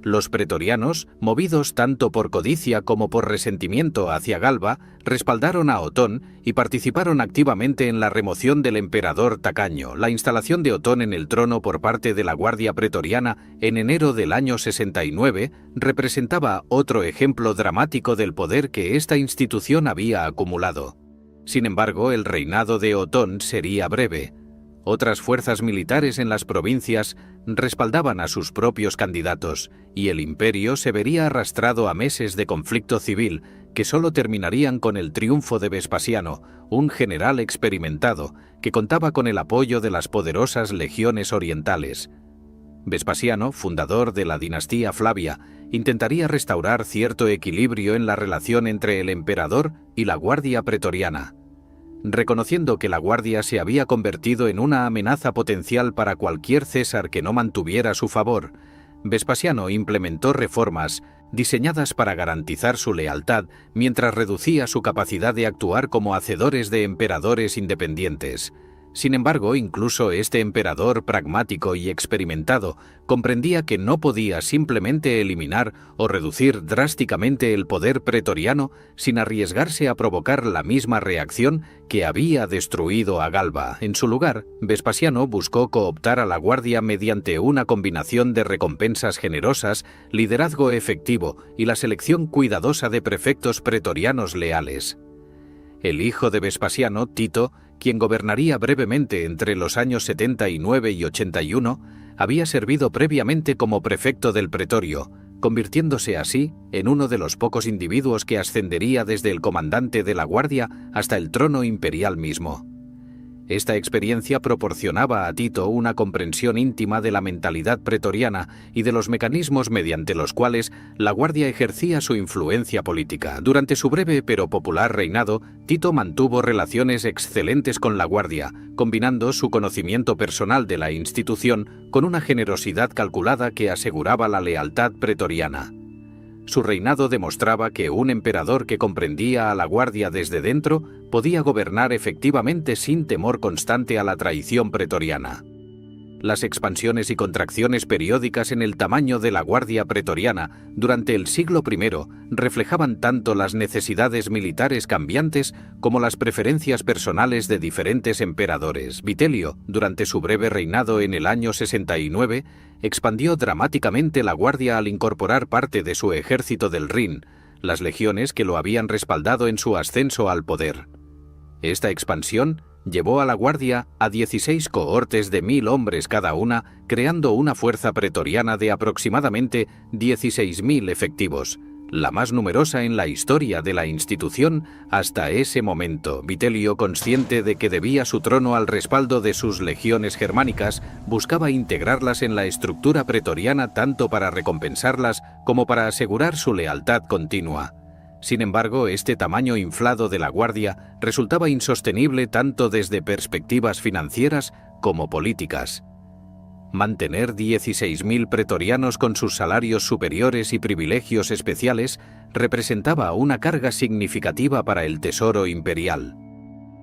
Los pretorianos, movidos tanto por codicia como por resentimiento hacia Galba, respaldaron a Otón y participaron activamente en la remoción del emperador tacaño. La instalación de Otón en el trono por parte de la Guardia Pretoriana en enero del año 69 representaba otro ejemplo dramático del poder que esta institución había acumulado. Sin embargo, el reinado de Otón sería breve. Otras fuerzas militares en las provincias respaldaban a sus propios candidatos, y el imperio se vería arrastrado a meses de conflicto civil que solo terminarían con el triunfo de Vespasiano, un general experimentado que contaba con el apoyo de las poderosas legiones orientales. Vespasiano, fundador de la dinastía Flavia, intentaría restaurar cierto equilibrio en la relación entre el emperador y la Guardia Pretoriana. Reconociendo que la Guardia se había convertido en una amenaza potencial para cualquier César que no mantuviera su favor, Vespasiano implementó reformas diseñadas para garantizar su lealtad mientras reducía su capacidad de actuar como hacedores de emperadores independientes. Sin embargo, incluso este emperador pragmático y experimentado comprendía que no podía simplemente eliminar o reducir drásticamente el poder pretoriano sin arriesgarse a provocar la misma reacción que había destruido a Galba. En su lugar, Vespasiano buscó cooptar a la Guardia mediante una combinación de recompensas generosas, liderazgo efectivo y la selección cuidadosa de prefectos pretorianos leales. El hijo de Vespasiano, Tito, quien gobernaría brevemente entre los años 79 y 81, había servido previamente como prefecto del pretorio, convirtiéndose así en uno de los pocos individuos que ascendería desde el comandante de la guardia hasta el trono imperial mismo. Esta experiencia proporcionaba a Tito una comprensión íntima de la mentalidad pretoriana y de los mecanismos mediante los cuales la guardia ejercía su influencia política. Durante su breve pero popular reinado, Tito mantuvo relaciones excelentes con la guardia, combinando su conocimiento personal de la institución con una generosidad calculada que aseguraba la lealtad pretoriana. Su reinado demostraba que un emperador que comprendía a la guardia desde dentro podía gobernar efectivamente sin temor constante a la traición pretoriana. Las expansiones y contracciones periódicas en el tamaño de la guardia pretoriana durante el siglo I reflejaban tanto las necesidades militares cambiantes como las preferencias personales de diferentes emperadores. Vitelio, durante su breve reinado en el año 69, expandió dramáticamente la guardia al incorporar parte de su ejército del Rin, las legiones que lo habían respaldado en su ascenso al poder. Esta expansión llevó a la guardia a 16 cohortes de 1000 hombres cada una, creando una fuerza pretoriana de aproximadamente 16.000 efectivos, la más numerosa en la historia de la institución hasta ese momento. Vitelio, consciente de que debía su trono al respaldo de sus legiones germánicas, buscaba integrarlas en la estructura pretoriana tanto para recompensarlas como para asegurar su lealtad continua. Sin embargo, este tamaño inflado de la guardia resultaba insostenible tanto desde perspectivas financieras como políticas. Mantener 16.000 pretorianos con sus salarios superiores y privilegios especiales representaba una carga significativa para el tesoro imperial.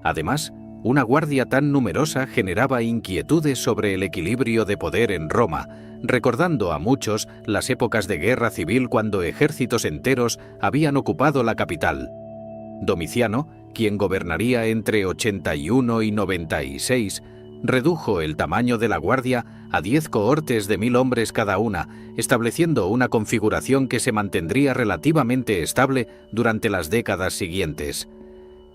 Además, una guardia tan numerosa generaba inquietudes sobre el equilibrio de poder en Roma, recordando a muchos las épocas de guerra civil cuando ejércitos enteros habían ocupado la capital. Domiciano, quien gobernaría entre 81 y 96, redujo el tamaño de la guardia a 10 cohortes de 1000 hombres cada una, estableciendo una configuración que se mantendría relativamente estable durante las décadas siguientes.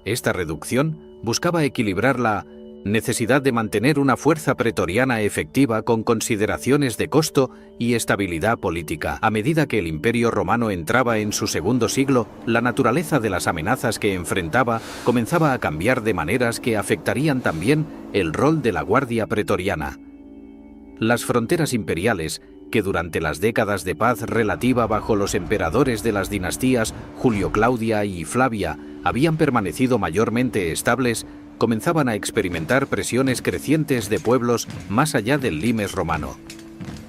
Esta reducción buscaba equilibrar la necesidad de mantener una fuerza pretoriana efectiva con consideraciones de costo y estabilidad política. A medida que el Imperio Romano entraba en su segundo siglo, la naturaleza de las amenazas que enfrentaba comenzaba a cambiar de maneras que afectarían también el rol de la guardia pretoriana. Las fronteras imperiales, que durante las décadas de paz relativa bajo los emperadores de las dinastías Julio Claudia y Flavia habían permanecido mayormente estables, comenzaban a experimentar presiones crecientes de pueblos más allá del limes romano.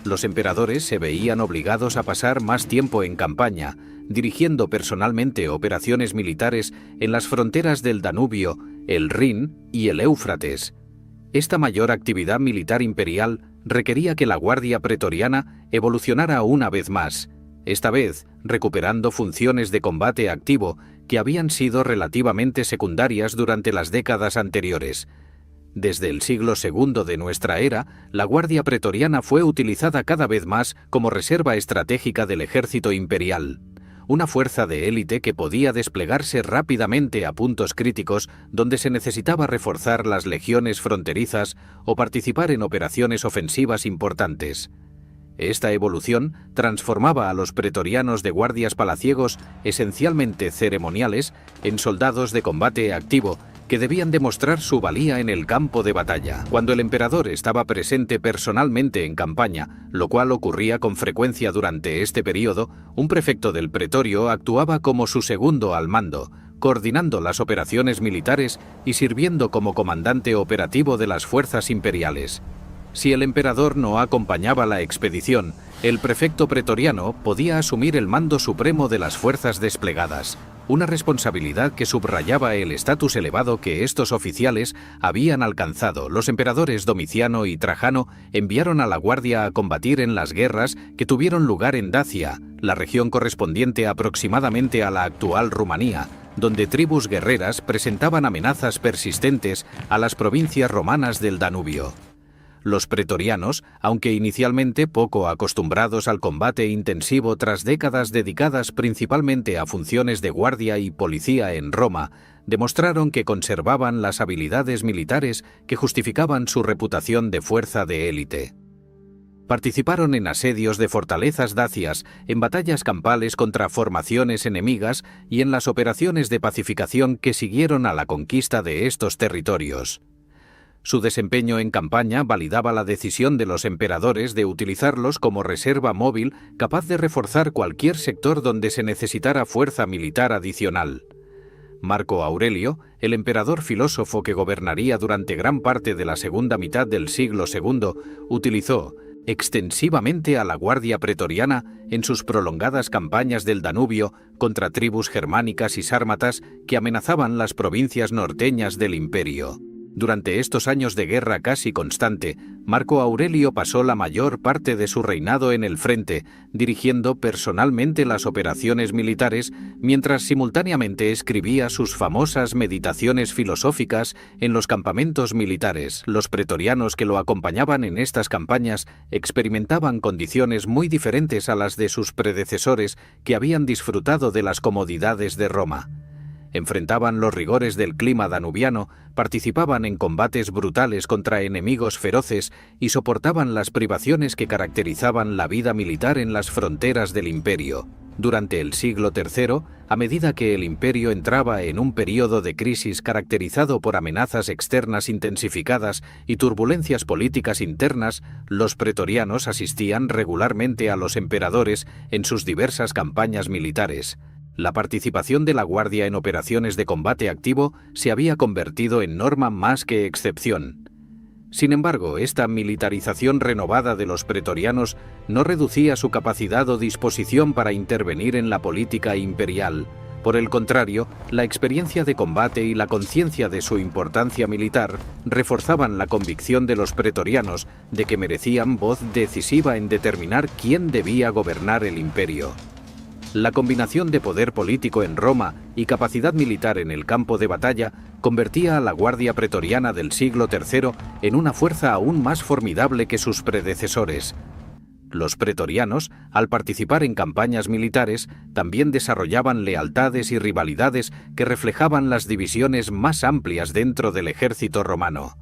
Los emperadores se veían obligados a pasar más tiempo en campaña, dirigiendo personalmente operaciones militares en las fronteras del Danubio, el Rin y el Éufrates. Esta mayor actividad militar imperial requería que la guardia pretoriana evolucionara una vez más, esta vez recuperando funciones de combate activo que habían sido relativamente secundarias durante las décadas anteriores. Desde el siglo II de nuestra era, la guardia pretoriana fue utilizada cada vez más como reserva estratégica del ejército imperial, una fuerza de élite que podía desplegarse rápidamente a puntos críticos donde se necesitaba reforzar las legiones fronterizas o participar en operaciones ofensivas importantes. Esta evolución transformaba a los pretorianos de guardias palaciegos, esencialmente ceremoniales, en soldados de combate activo que debían demostrar su valía en el campo de batalla. Cuando el emperador estaba presente personalmente en campaña, lo cual ocurría con frecuencia durante este periodo, un prefecto del pretorio actuaba como su segundo al mando, coordinando las operaciones militares y sirviendo como comandante operativo de las fuerzas imperiales. Si el emperador no acompañaba la expedición, el prefecto pretoriano podía asumir el mando supremo de las fuerzas desplegadas, una responsabilidad que subrayaba el estatus elevado que estos oficiales habían alcanzado. Los emperadores Domiciano y Trajano enviaron a la guardia a combatir en las guerras que tuvieron lugar en Dacia, la región correspondiente aproximadamente a la actual Rumanía, donde tribus guerreras presentaban amenazas persistentes a las provincias romanas del Danubio. Los pretorianos, aunque inicialmente poco acostumbrados al combate intensivo tras décadas dedicadas principalmente a funciones de guardia y policía en Roma, demostraron que conservaban las habilidades militares que justificaban su reputación de fuerza de élite. Participaron en asedios de fortalezas dacias, en batallas campales contra formaciones enemigas y en las operaciones de pacificación que siguieron a la conquista de estos territorios. Su desempeño en campaña validaba la decisión de los emperadores de utilizarlos como reserva móvil capaz de reforzar cualquier sector donde se necesitara fuerza militar adicional. Marco Aurelio, el emperador filósofo que gobernaría durante gran parte de la segunda mitad del siglo II, utilizó extensivamente a la Guardia Pretoriana en sus prolongadas campañas del Danubio contra tribus germánicas y sármatas que amenazaban las provincias norteñas del imperio. Durante estos años de guerra casi constante, Marco Aurelio pasó la mayor parte de su reinado en el frente, dirigiendo personalmente las operaciones militares, mientras simultáneamente escribía sus famosas meditaciones filosóficas en los campamentos militares. Los pretorianos que lo acompañaban en estas campañas experimentaban condiciones muy diferentes a las de sus predecesores que habían disfrutado de las comodidades de Roma. Enfrentaban los rigores del clima danubiano, participaban en combates brutales contra enemigos feroces y soportaban las privaciones que caracterizaban la vida militar en las fronteras del imperio. Durante el siglo III, a medida que el imperio entraba en un período de crisis caracterizado por amenazas externas intensificadas y turbulencias políticas internas, los pretorianos asistían regularmente a los emperadores en sus diversas campañas militares. La participación de la Guardia en operaciones de combate activo se había convertido en norma más que excepción. Sin embargo, esta militarización renovada de los pretorianos no reducía su capacidad o disposición para intervenir en la política imperial. Por el contrario, la experiencia de combate y la conciencia de su importancia militar reforzaban la convicción de los pretorianos de que merecían voz decisiva en determinar quién debía gobernar el imperio. La combinación de poder político en Roma y capacidad militar en el campo de batalla convertía a la Guardia Pretoriana del siglo III en una fuerza aún más formidable que sus predecesores. Los pretorianos, al participar en campañas militares, también desarrollaban lealtades y rivalidades que reflejaban las divisiones más amplias dentro del ejército romano.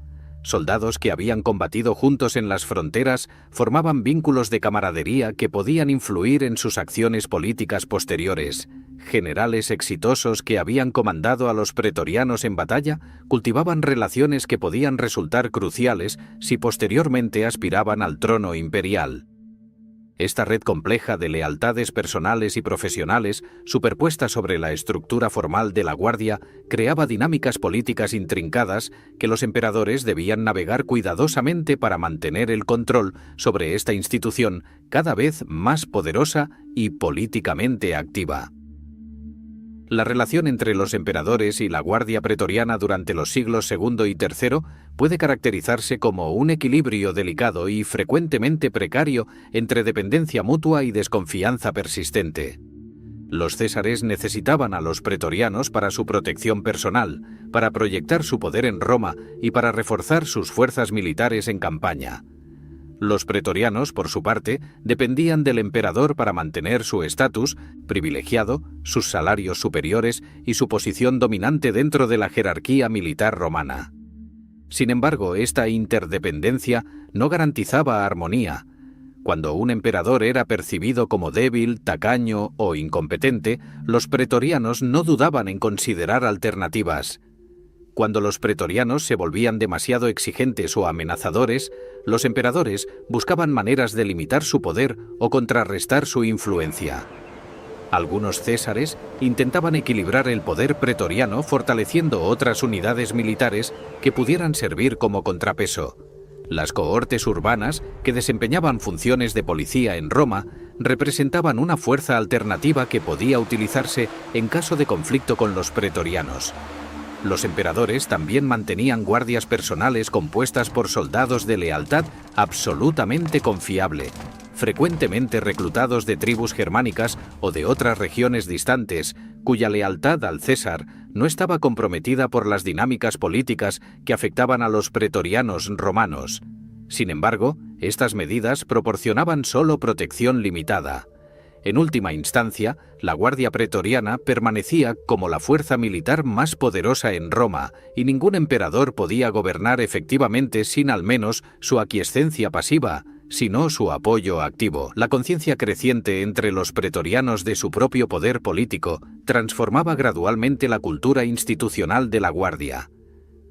Soldados que habían combatido juntos en las fronteras formaban vínculos de camaradería que podían influir en sus acciones políticas posteriores. Generales exitosos que habían comandado a los pretorianos en batalla cultivaban relaciones que podían resultar cruciales si posteriormente aspiraban al trono imperial. Esta red compleja de lealtades personales y profesionales, superpuesta sobre la estructura formal de la Guardia, creaba dinámicas políticas intrincadas que los emperadores debían navegar cuidadosamente para mantener el control sobre esta institución cada vez más poderosa y políticamente activa. La relación entre los emperadores y la Guardia Pretoriana durante los siglos II y III puede caracterizarse como un equilibrio delicado y frecuentemente precario entre dependencia mutua y desconfianza persistente. Los césares necesitaban a los pretorianos para su protección personal, para proyectar su poder en Roma y para reforzar sus fuerzas militares en campaña. Los pretorianos, por su parte, dependían del emperador para mantener su estatus privilegiado, sus salarios superiores y su posición dominante dentro de la jerarquía militar romana. Sin embargo, esta interdependencia no garantizaba armonía. Cuando un emperador era percibido como débil, tacaño o incompetente, los pretorianos no dudaban en considerar alternativas. Cuando los pretorianos se volvían demasiado exigentes o amenazadores, los emperadores buscaban maneras de limitar su poder o contrarrestar su influencia. Algunos césares intentaban equilibrar el poder pretoriano fortaleciendo otras unidades militares que pudieran servir como contrapeso. Las cohortes urbanas, que desempeñaban funciones de policía en Roma, representaban una fuerza alternativa que podía utilizarse en caso de conflicto con los pretorianos. Los emperadores también mantenían guardias personales compuestas por soldados de lealtad absolutamente confiable, frecuentemente reclutados de tribus germánicas o de otras regiones distantes, cuya lealtad al César no estaba comprometida por las dinámicas políticas que afectaban a los pretorianos romanos. Sin embargo, estas medidas proporcionaban solo protección limitada. En última instancia, la Guardia Pretoriana permanecía como la fuerza militar más poderosa en Roma, y ningún emperador podía gobernar efectivamente sin al menos su aquiescencia pasiva, sino su apoyo activo. La conciencia creciente entre los pretorianos de su propio poder político transformaba gradualmente la cultura institucional de la Guardia.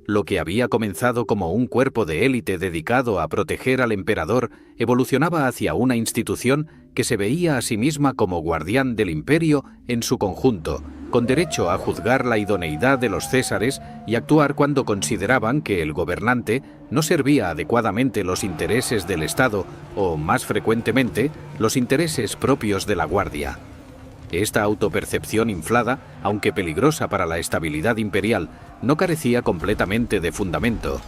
Lo que había comenzado como un cuerpo de élite dedicado a proteger al emperador evolucionaba hacia una institución que se veía a sí misma como guardián del imperio en su conjunto, con derecho a juzgar la idoneidad de los césares y actuar cuando consideraban que el gobernante no servía adecuadamente los intereses del Estado o, más frecuentemente, los intereses propios de la Guardia. Esta autopercepción inflada, aunque peligrosa para la estabilidad imperial, no carecía completamente de fundamento.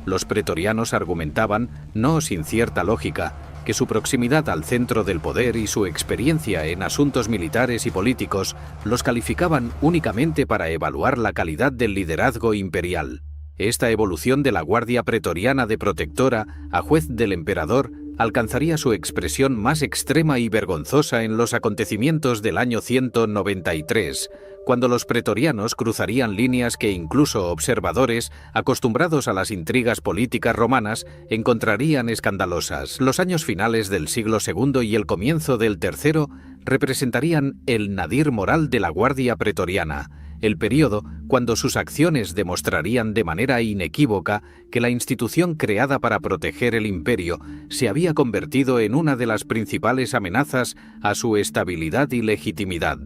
Los pretorianos argumentaban, no sin cierta lógica, que su proximidad al centro del poder y su experiencia en asuntos militares y políticos los calificaban únicamente para evaluar la calidad del liderazgo imperial. Esta evolución de la Guardia Pretoriana de protectora a juez del emperador alcanzaría su expresión más extrema y vergonzosa en los acontecimientos del año 193, cuando los pretorianos cruzarían líneas que incluso observadores, acostumbrados a las intrigas políticas romanas, encontrarían escandalosas. Los años finales del siglo II y el comienzo del III representarían el nadir moral de la Guardia Pretoriana, el período cuando sus acciones demostrarían de manera inequívoca que la institución creada para proteger el imperio se había convertido en una de las principales amenazas a su estabilidad y legitimidad.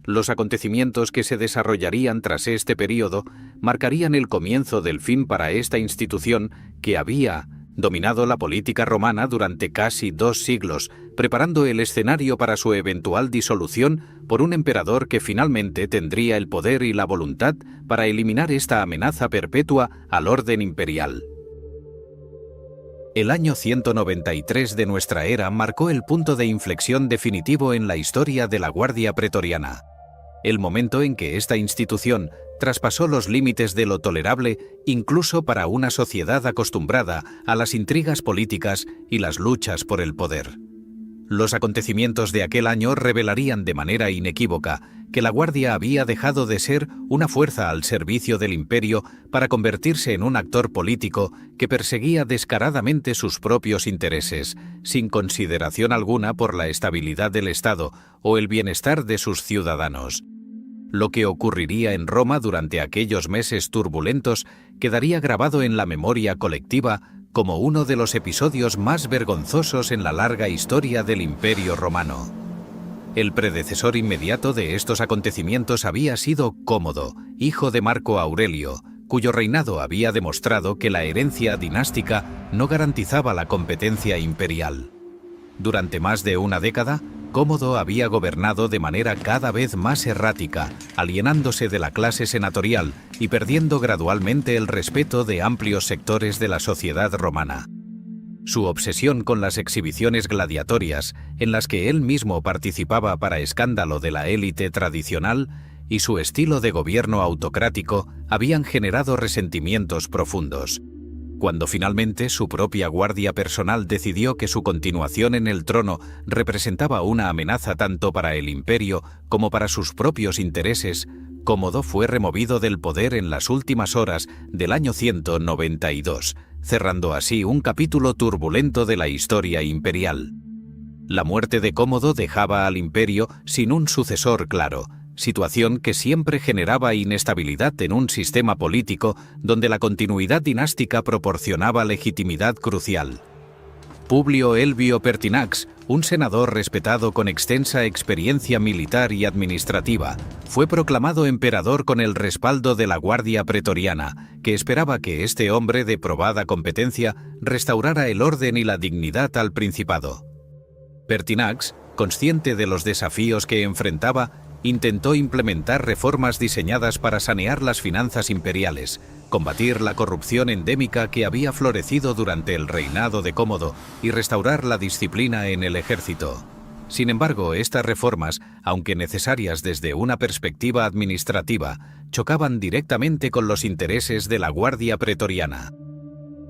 Los acontecimientos que se desarrollarían tras este período marcarían el comienzo del fin para esta institución que había dominado la política romana durante casi 2 siglos, preparando el escenario para su eventual disolución por un emperador que finalmente tendría el poder y la voluntad para eliminar esta amenaza perpetua al orden imperial. El año 193 de nuestra era marcó el punto de inflexión definitivo en la historia de la Guardia Pretoriana. El momento en que esta institución traspasó los límites de lo tolerable incluso para una sociedad acostumbrada a las intrigas políticas y las luchas por el poder. Los acontecimientos de aquel año revelarían de manera inequívoca que la Guardia había dejado de ser una fuerza al servicio del imperio para convertirse en un actor político que perseguía descaradamente sus propios intereses, sin consideración alguna por la estabilidad del Estado o el bienestar de sus ciudadanos. Lo que ocurriría en Roma durante aquellos meses turbulentos quedaría grabado en la memoria colectiva como uno de los episodios más vergonzosos en la larga historia del Imperio Romano. El predecesor inmediato de estos acontecimientos había sido Cómodo, hijo de Marco Aurelio, cuyo reinado había demostrado que la herencia dinástica no garantizaba la competencia imperial. Durante más de una década, Cómodo había gobernado de manera cada vez más errática, alienándose de la clase senatorial y perdiendo gradualmente el respeto de amplios sectores de la sociedad romana. Su obsesión con las exhibiciones gladiatorias, en las que él mismo participaba para escándalo de la élite tradicional, y su estilo de gobierno autocrático habían generado resentimientos profundos. Cuando finalmente su propia guardia personal decidió que su continuación en el trono representaba una amenaza tanto para el imperio como para sus propios intereses, Cómodo fue removido del poder en las últimas horas del año 192, cerrando así un capítulo turbulento de la historia imperial. La muerte de Cómodo dejaba al imperio sin un sucesor claro, situación que siempre generaba inestabilidad en un sistema político donde la continuidad dinástica proporcionaba legitimidad crucial. Publio Elvio Pertinax, un senador respetado con extensa experiencia militar y administrativa, fue proclamado emperador con el respaldo de la Guardia Pretoriana, que esperaba que este hombre de probada competencia restaurara el orden y la dignidad al principado. Pertinax, consciente de los desafíos que enfrentaba, intentó implementar reformas diseñadas para sanear las finanzas imperiales, combatir la corrupción endémica que había florecido durante el reinado de Cómodo y restaurar la disciplina en el ejército. Sin embargo, estas reformas, aunque necesarias desde una perspectiva administrativa, chocaban directamente con los intereses de la Guardia Pretoriana.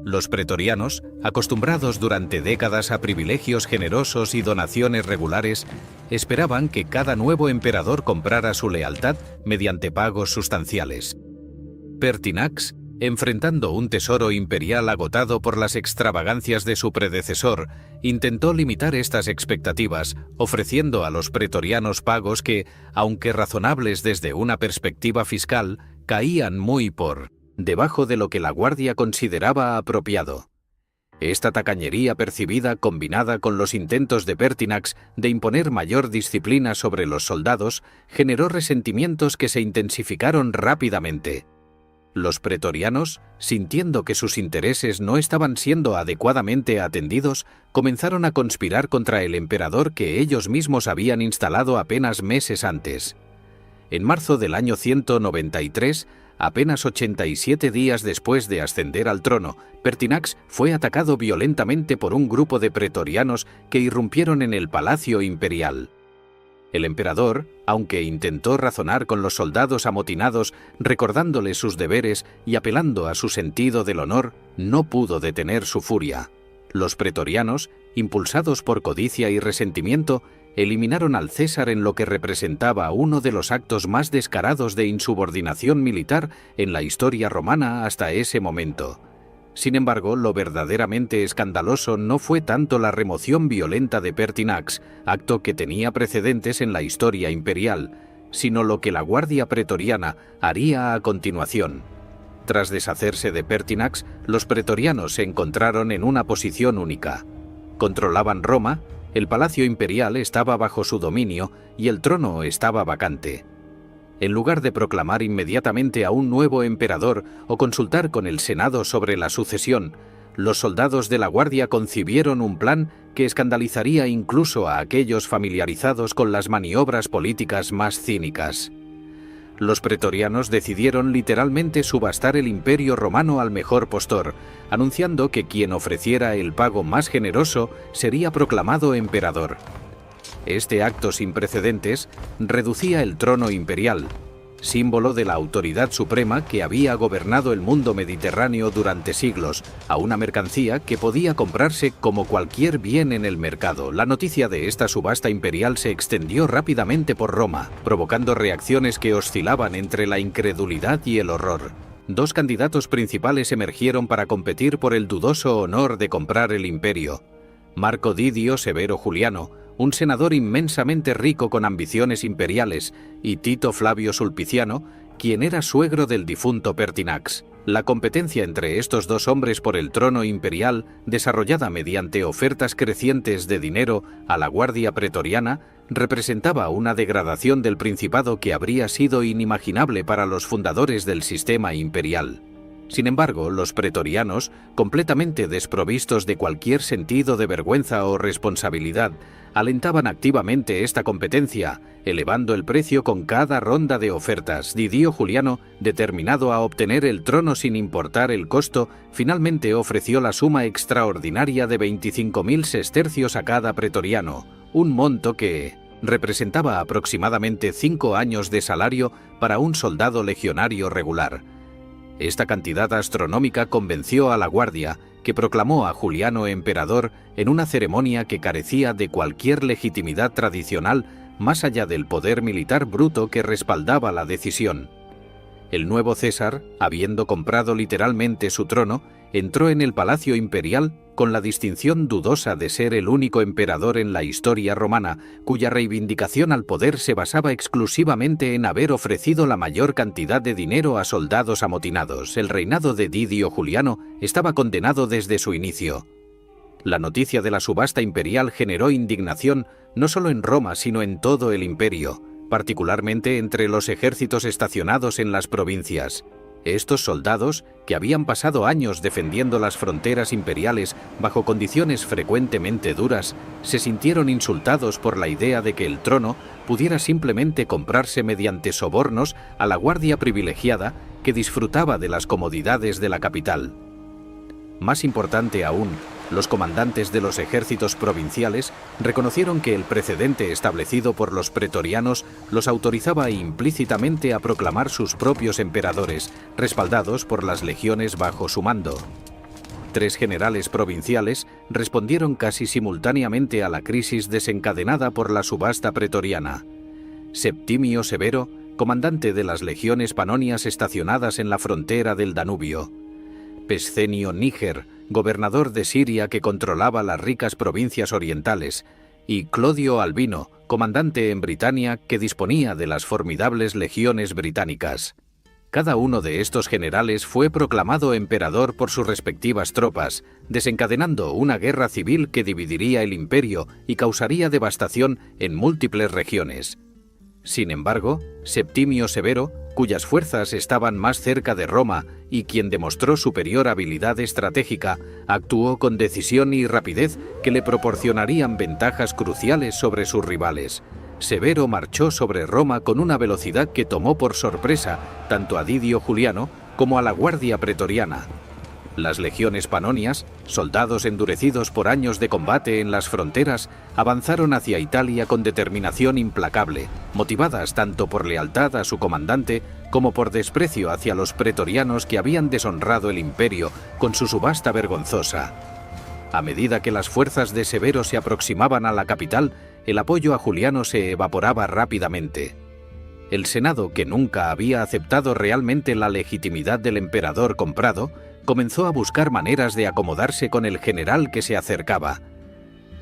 Los pretorianos, acostumbrados durante décadas a privilegios generosos y donaciones regulares, esperaban que cada nuevo emperador comprara su lealtad mediante pagos sustanciales. Pertinax, enfrentando un tesoro imperial agotado por las extravagancias de su predecesor, intentó limitar estas expectativas, ofreciendo a los pretorianos pagos que, aunque razonables desde una perspectiva fiscal, caían muy por debajo de lo que la Guardia consideraba apropiado. Esta tacañería percibida, combinada con los intentos de Pertinax de imponer mayor disciplina sobre los soldados, generó resentimientos que se intensificaron rápidamente. Los pretorianos, sintiendo que sus intereses no estaban siendo adecuadamente atendidos, comenzaron a conspirar contra el emperador que ellos mismos habían instalado apenas meses antes. En marzo del año 193, apenas 87 días después de ascender al trono, Pertinax fue atacado violentamente por un grupo de pretorianos que irrumpieron en el palacio imperial. El emperador, aunque intentó razonar con los soldados amotinados, recordándoles sus deberes y apelando a su sentido del honor, no pudo detener su furia. Los pretorianos, impulsados por codicia y resentimiento, eliminaron al César en lo que representaba uno de los actos más descarados de insubordinación militar en la historia romana hasta ese momento. Sin embargo, lo verdaderamente escandaloso no fue tanto la remoción violenta de Pertinax, acto que tenía precedentes en la historia imperial, sino lo que la Guardia Pretoriana haría a continuación. Tras deshacerse de Pertinax, los pretorianos se encontraron en una posición única. Controlaban Roma, el palacio imperial estaba bajo su dominio y el trono estaba vacante. En lugar de proclamar inmediatamente a un nuevo emperador o consultar con el Senado sobre la sucesión, los soldados de la Guardia concibieron un plan que escandalizaría incluso a aquellos familiarizados con las maniobras políticas más cínicas. Los pretorianos decidieron literalmente subastar el imperio romano al mejor postor, anunciando que quien ofreciera el pago más generoso sería proclamado emperador. Este acto sin precedentes reducía el trono imperial, símbolo de la autoridad suprema que había gobernado el mundo mediterráneo durante siglos, a una mercancía que podía comprarse como cualquier bien en el mercado. La noticia de esta subasta imperial se extendió rápidamente por Roma, provocando reacciones que oscilaban entre la incredulidad y el horror. Dos candidatos principales emergieron para competir por el dudoso honor de comprar el imperio: Marco Didio Severo Juliano, un senador inmensamente rico con ambiciones imperiales, y Tito Flavio Sulpiciano, quien era suegro del difunto Pertinax. La competencia entre estos dos hombres por el trono imperial, desarrollada mediante ofertas crecientes de dinero a la Guardia Pretoriana, representaba una degradación del principado que habría sido inimaginable para los fundadores del sistema imperial. Sin embargo, los pretorianos, completamente desprovistos de cualquier sentido de vergüenza o responsabilidad, alentaban activamente esta competencia, elevando el precio con cada ronda de ofertas. Didio Juliano, determinado a obtener el trono sin importar el costo, finalmente ofreció la suma extraordinaria de 25.000 sestercios a cada pretoriano, un monto que representaba aproximadamente 5 años de salario para un soldado legionario regular. Esta cantidad astronómica convenció a la Guardia, que proclamó a Juliano emperador en una ceremonia que carecía de cualquier legitimidad tradicional más allá del poder militar bruto que respaldaba la decisión. El nuevo César, habiendo comprado literalmente su trono, entró en el palacio imperial con la distinción dudosa de ser el único emperador en la historia romana, cuya reivindicación al poder se basaba exclusivamente en haber ofrecido la mayor cantidad de dinero a soldados amotinados. El reinado de Didio Juliano estaba condenado desde su inicio. La noticia de la subasta imperial generó indignación no solo en Roma, sino en todo el imperio, particularmente entre los ejércitos estacionados en las provincias. Estos soldados, que habían pasado años defendiendo las fronteras imperiales bajo condiciones frecuentemente duras, se sintieron insultados por la idea de que el trono pudiera simplemente comprarse mediante sobornos a la guardia privilegiada que disfrutaba de las comodidades de la capital. Más importante aún, los comandantes de los ejércitos provinciales reconocieron que el precedente establecido por los pretorianos los autorizaba implícitamente a proclamar sus propios emperadores, respaldados por las legiones bajo su mando. 3 generales provinciales respondieron casi simultáneamente a la crisis desencadenada por la subasta pretoriana. Septimio Severo, comandante de las legiones panonias estacionadas en la frontera del Danubio. Pescenio Níger, gobernador de Siria que controlaba las ricas provincias orientales, y Clodio Albino, comandante en Britania que disponía de las formidables legiones británicas. Cada uno de estos generales fue proclamado emperador por sus respectivas tropas, desencadenando una guerra civil que dividiría el imperio y causaría devastación en múltiples regiones. Sin embargo, Septimio Severo, cuyas fuerzas estaban más cerca de Roma y quien demostró superior habilidad estratégica, actuó con decisión y rapidez que le proporcionarían ventajas cruciales sobre sus rivales. Severo marchó sobre Roma con una velocidad que tomó por sorpresa tanto a Didio Juliano como a la Guardia Pretoriana. Las legiones panonias, soldados endurecidos por años de combate en las fronteras, avanzaron hacia Italia con determinación implacable, motivadas tanto por lealtad a su comandante como por desprecio hacia los pretorianos que habían deshonrado el imperio con su subasta vergonzosa. A medida que las fuerzas de Severo se aproximaban a la capital, el apoyo a Juliano se evaporaba rápidamente. El Senado, que nunca había aceptado realmente la legitimidad del emperador comprado, comenzó a buscar maneras de acomodarse con el general que se acercaba.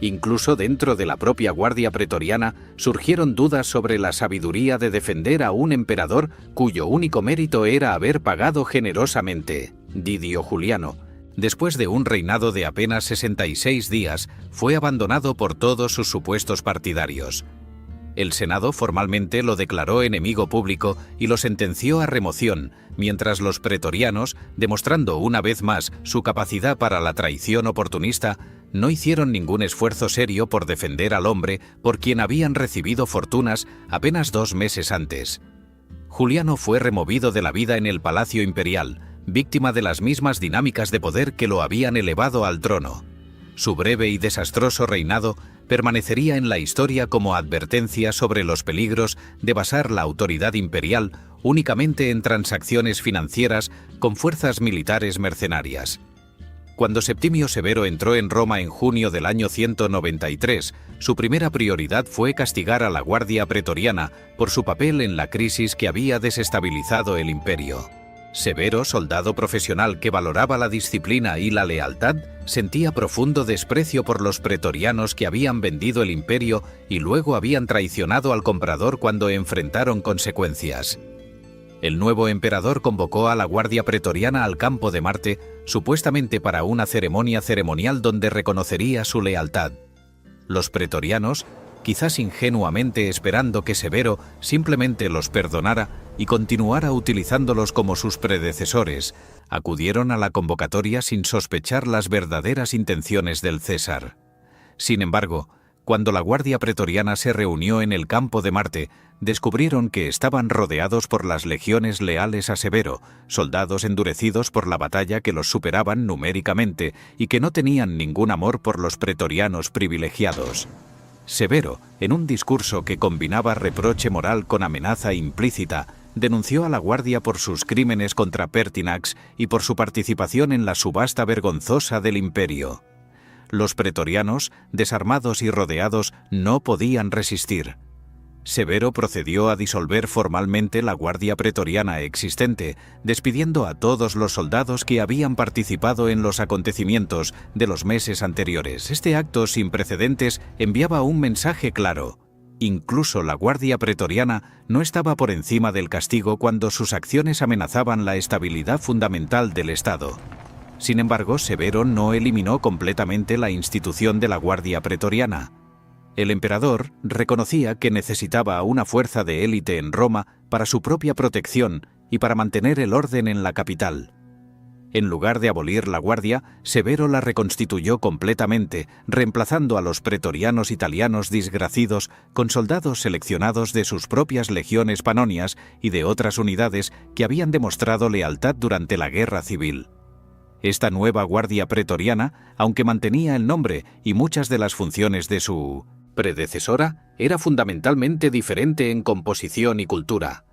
Incluso dentro de la propia Guardia Pretoriana surgieron dudas sobre la sabiduría de defender a un emperador cuyo único mérito era haber pagado generosamente. Didio Juliano, después de un reinado de apenas 66 días, fue abandonado por todos sus supuestos partidarios. El Senado formalmente lo declaró enemigo público y lo sentenció a remoción, mientras los pretorianos, demostrando una vez más su capacidad para la traición oportunista, no hicieron ningún esfuerzo serio por defender al hombre por quien habían recibido fortunas apenas 2 meses antes. Juliano fue removido de la vida en el Palacio Imperial, víctima de las mismas dinámicas de poder que lo habían elevado al trono. Su breve y desastroso reinado permanecería en la historia como advertencia sobre los peligros de basar la autoridad imperial únicamente en transacciones financieras con fuerzas militares mercenarias. Cuando Septimio Severo entró en Roma en junio del año 193, su primera prioridad fue castigar a la Guardia Pretoriana por su papel en la crisis que había desestabilizado el imperio. Severo, soldado profesional que valoraba la disciplina y la lealtad, sentía profundo desprecio por los pretorianos que habían vendido el imperio y luego habían traicionado al comprador cuando enfrentaron consecuencias. El nuevo emperador convocó a la Guardia Pretoriana al campo de Marte, supuestamente para una ceremonia ceremonial donde reconocería su lealtad. Los pretorianos, quizás ingenuamente esperando que Severo simplemente los perdonara y continuara utilizándolos como sus predecesores, acudieron a la convocatoria sin sospechar las verdaderas intenciones del César. Sin embargo, cuando la Guardia Pretoriana se reunió en el campo de Marte, descubrieron que estaban rodeados por las legiones leales a Severo, soldados endurecidos por la batalla que los superaban numéricamente y que no tenían ningún amor por los pretorianos privilegiados. Severo, en un discurso que combinaba reproche moral con amenaza implícita, denunció a la Guardia por sus crímenes contra Pertinax y por su participación en la subasta vergonzosa del imperio. Los pretorianos, desarmados y rodeados, no podían resistir. Severo procedió a disolver formalmente la Guardia Pretoriana existente, despidiendo a todos los soldados que habían participado en los acontecimientos de los meses anteriores. Este acto sin precedentes enviaba un mensaje claro. Incluso la Guardia Pretoriana no estaba por encima del castigo cuando sus acciones amenazaban la estabilidad fundamental del Estado. Sin embargo, Severo no eliminó completamente la institución de la Guardia Pretoriana. El emperador reconocía que necesitaba una fuerza de élite en Roma para su propia protección y para mantener el orden en la capital. En lugar de abolir la Guardia, Severo la reconstituyó completamente, reemplazando a los pretorianos italianos disgraciados con soldados seleccionados de sus propias legiones panonias y de otras unidades que habían demostrado lealtad durante la guerra civil. Esta nueva Guardia Pretoriana, aunque mantenía el nombre y muchas de las funciones de su predecesora, era fundamentalmente diferente en composición y cultura.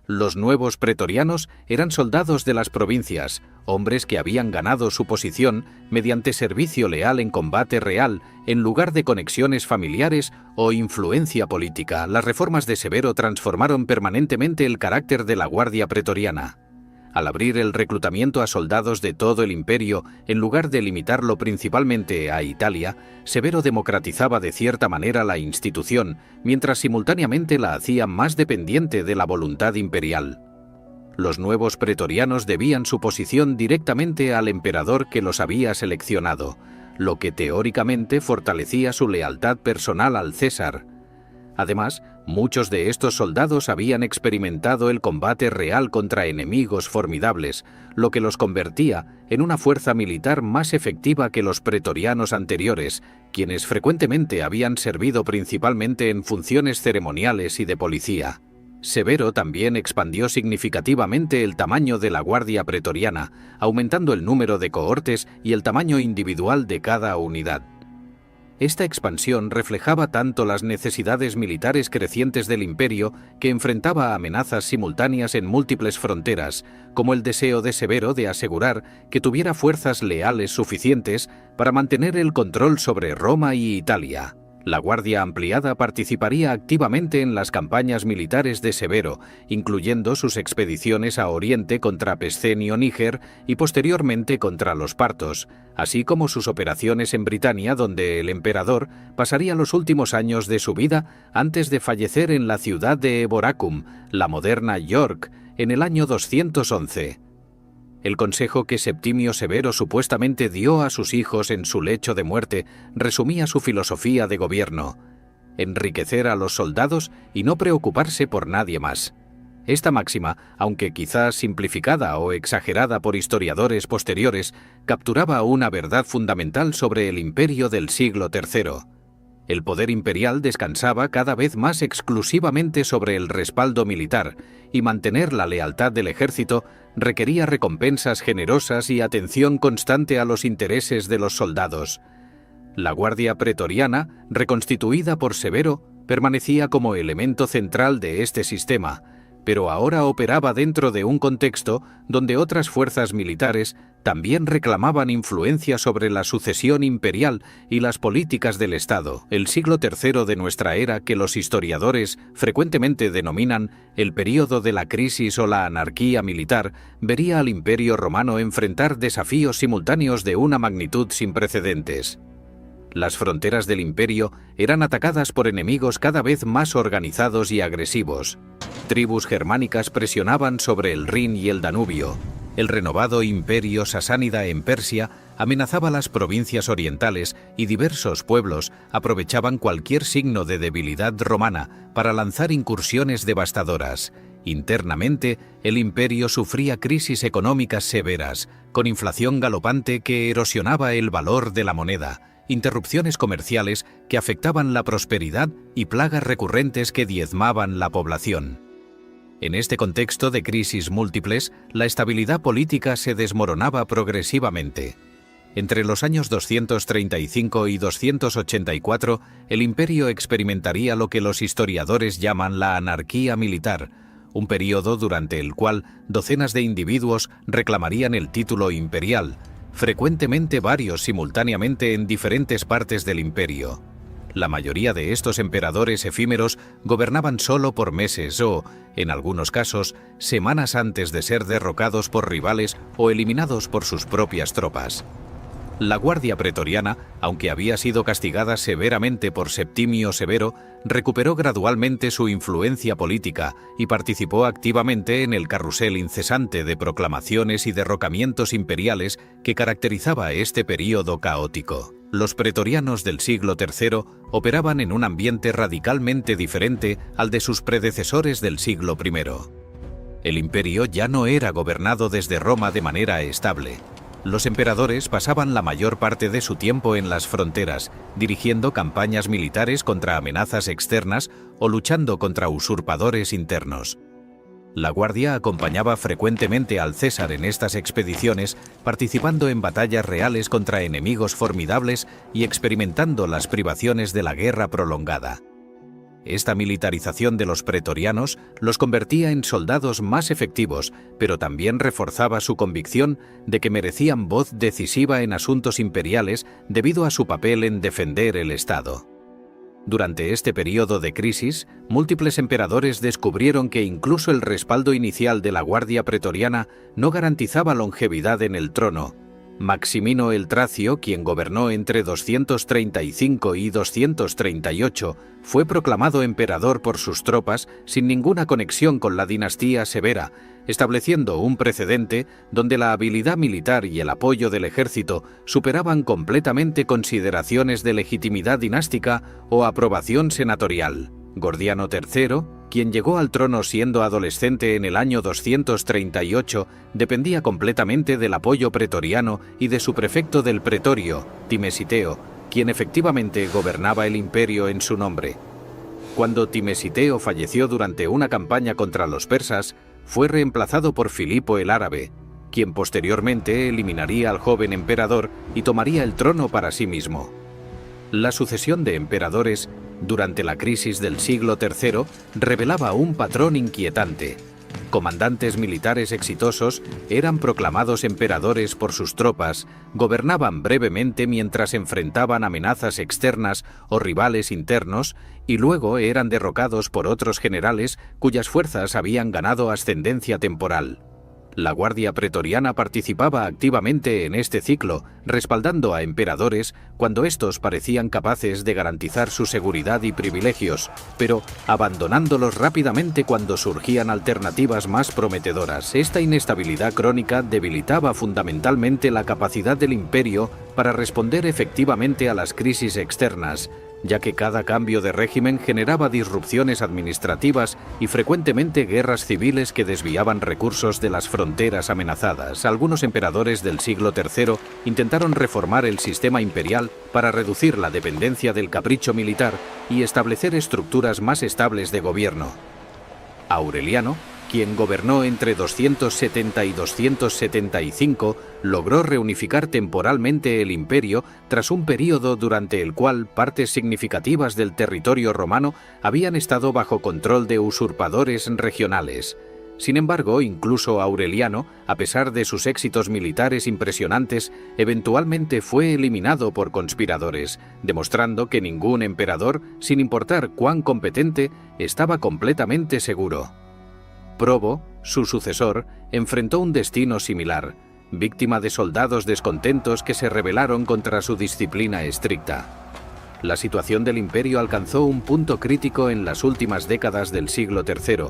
Los nuevos pretorianos eran soldados de las provincias, hombres que habían ganado su posición mediante servicio leal en combate real, en lugar de conexiones familiares o influencia política. Las reformas de Severo transformaron permanentemente el carácter de la Guardia Pretoriana. Al abrir el reclutamiento a soldados de todo el imperio, en lugar de limitarlo principalmente a Italia, Severo democratizaba de cierta manera la institución, mientras simultáneamente la hacía más dependiente de la voluntad imperial. Los nuevos pretorianos debían su posición directamente al emperador que los había seleccionado, lo que teóricamente fortalecía su lealtad personal al César. Además, muchos de estos soldados habían experimentado el combate real contra enemigos formidables, lo que los convertía en una fuerza militar más efectiva que los pretorianos anteriores, quienes frecuentemente habían servido principalmente en funciones ceremoniales y de policía. Severo también expandió significativamente el tamaño de la Guardia Pretoriana, aumentando el número de cohortes y el tamaño individual de cada unidad. Esta expansión reflejaba tanto las necesidades militares crecientes del imperio, que enfrentaba amenazas simultáneas en múltiples fronteras, como el deseo de Severo de asegurar que tuviera fuerzas leales suficientes para mantener el control sobre Roma y Italia. La Guardia Ampliada participaría activamente en las campañas militares de Severo, incluyendo sus expediciones a Oriente contra Pescenio Níger y posteriormente contra los partos, así como sus operaciones en Britania, donde el emperador pasaría los últimos años de su vida antes de fallecer en la ciudad de Eboracum, la moderna York, en el año 211. El consejo que Septimio Severo supuestamente dio a sus hijos en su lecho de muerte resumía su filosofía de gobierno: enriquecer a los soldados y no preocuparse por nadie más. Esta máxima, aunque quizás simplificada o exagerada por historiadores posteriores, capturaba una verdad fundamental sobre el imperio del siglo III. El poder imperial descansaba cada vez más exclusivamente sobre el respaldo militar, y mantener la lealtad del ejército requería recompensas generosas y atención constante a los intereses de los soldados. La Guardia Pretoriana, reconstituida por Severo, permanecía como elemento central de este sistema, pero ahora operaba dentro de un contexto donde otras fuerzas militares también reclamaban influencia sobre la sucesión imperial y las políticas del Estado. El siglo III de nuestra era, que los historiadores frecuentemente denominan el período de la crisis o la anarquía militar, vería al Imperio Romano enfrentar desafíos simultáneos de una magnitud sin precedentes. Las fronteras del imperio eran atacadas por enemigos cada vez más organizados y agresivos. Tribus germánicas presionaban sobre el Rin y el Danubio. El renovado imperio sasánida en Persia amenazaba las provincias orientales y diversos pueblos aprovechaban cualquier signo de debilidad romana para lanzar incursiones devastadoras. Internamente, el imperio sufría crisis económicas severas, con inflación galopante que erosionaba el valor de la moneda, interrupciones comerciales que afectaban la prosperidad y plagas recurrentes que diezmaban la población. En este contexto de crisis múltiples, la estabilidad política se desmoronaba progresivamente. Entre los años 235 y 284, el imperio experimentaría lo que los historiadores llaman la anarquía militar, un período durante el cual docenas de individuos reclamarían el título imperial, frecuentemente varios simultáneamente en diferentes partes del imperio. La mayoría de estos emperadores efímeros gobernaban solo por meses o, en algunos casos, semanas antes de ser derrocados por rivales o eliminados por sus propias tropas. La Guardia Pretoriana, aunque había sido castigada severamente por Septimio Severo, recuperó gradualmente su influencia política y participó activamente en el carrusel incesante de proclamaciones y derrocamientos imperiales que caracterizaba este período caótico. Los pretorianos del siglo III operaban en un ambiente radicalmente diferente al de sus predecesores del siglo I. El imperio ya no era gobernado desde Roma de manera estable. Los emperadores pasaban la mayor parte de su tiempo en las fronteras, dirigiendo campañas militares contra amenazas externas o luchando contra usurpadores internos. La Guardia acompañaba frecuentemente al César en estas expediciones, participando en batallas reales contra enemigos formidables y experimentando las privaciones de la guerra prolongada. Esta militarización de los pretorianos los convertía en soldados más efectivos, pero también reforzaba su convicción de que merecían voz decisiva en asuntos imperiales debido a su papel en defender el Estado. Durante este periodo de crisis, múltiples emperadores descubrieron que incluso el respaldo inicial de la Guardia Pretoriana no garantizaba longevidad en el trono. Maximino el Tracio, quien gobernó entre 235 y 238, fue proclamado emperador por sus tropas sin ninguna conexión con la dinastía Severa, estableciendo un precedente donde la habilidad militar y el apoyo del ejército superaban completamente consideraciones de legitimidad dinástica o aprobación senatorial. Gordiano III, quien llegó al trono siendo adolescente en el año 238, dependía completamente del apoyo pretoriano y de su prefecto del pretorio, Timesiteo, quien efectivamente gobernaba el imperio en su nombre. Cuando Timesiteo falleció durante una campaña contra los persas, fue reemplazado por Filipo el Árabe, quien posteriormente eliminaría al joven emperador y tomaría el trono para sí mismo. La sucesión de emperadores durante la crisis del siglo III revelaba un patrón inquietante. Comandantes militares exitosos eran proclamados emperadores por sus tropas, gobernaban brevemente mientras enfrentaban amenazas externas o rivales internos y luego eran derrocados por otros generales cuyas fuerzas habían ganado ascendencia temporal. La Guardia Pretoriana participaba activamente en este ciclo, respaldando a emperadores cuando estos parecían capaces de garantizar su seguridad y privilegios, pero abandonándolos rápidamente cuando surgían alternativas más prometedoras. Esta inestabilidad crónica debilitaba fundamentalmente la capacidad del imperio para responder efectivamente a las crisis externas, ya que cada cambio de régimen generaba disrupciones administrativas y frecuentemente guerras civiles que desviaban recursos de las fronteras amenazadas. Algunos emperadores del siglo III intentaron reformar el sistema imperial para reducir la dependencia del capricho militar y establecer estructuras más estables de gobierno. Aureliano, quien gobernó entre 270 y 275, logró reunificar temporalmente el imperio tras un período durante el cual partes significativas del territorio romano habían estado bajo control de usurpadores regionales. Sin embargo, incluso Aureliano, a pesar de sus éxitos militares impresionantes, eventualmente fue eliminado por conspiradores, demostrando que ningún emperador, sin importar cuán competente, estaba completamente seguro. Probo, su sucesor, enfrentó un destino similar, víctima de soldados descontentos que se rebelaron contra su disciplina estricta. La situación del imperio alcanzó un punto crítico en las últimas décadas del siglo III,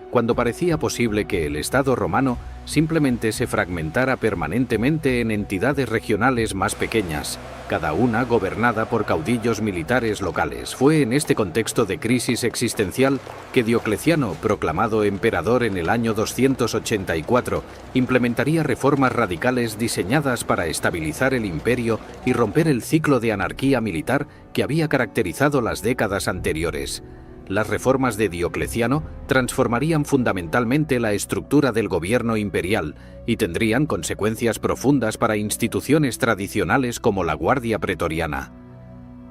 cuando parecía posible que el Estado romano simplemente se fragmentara permanentemente en entidades regionales más pequeñas, cada una gobernada por caudillos militares locales. Fue en este contexto de crisis existencial que Diocleciano, proclamado emperador en el año 284, implementaría reformas radicales diseñadas para estabilizar el imperio y romper el ciclo de anarquía militar que había caracterizado las décadas anteriores. Las reformas de Diocleciano transformarían fundamentalmente la estructura del gobierno imperial y tendrían consecuencias profundas para instituciones tradicionales como la Guardia Pretoriana.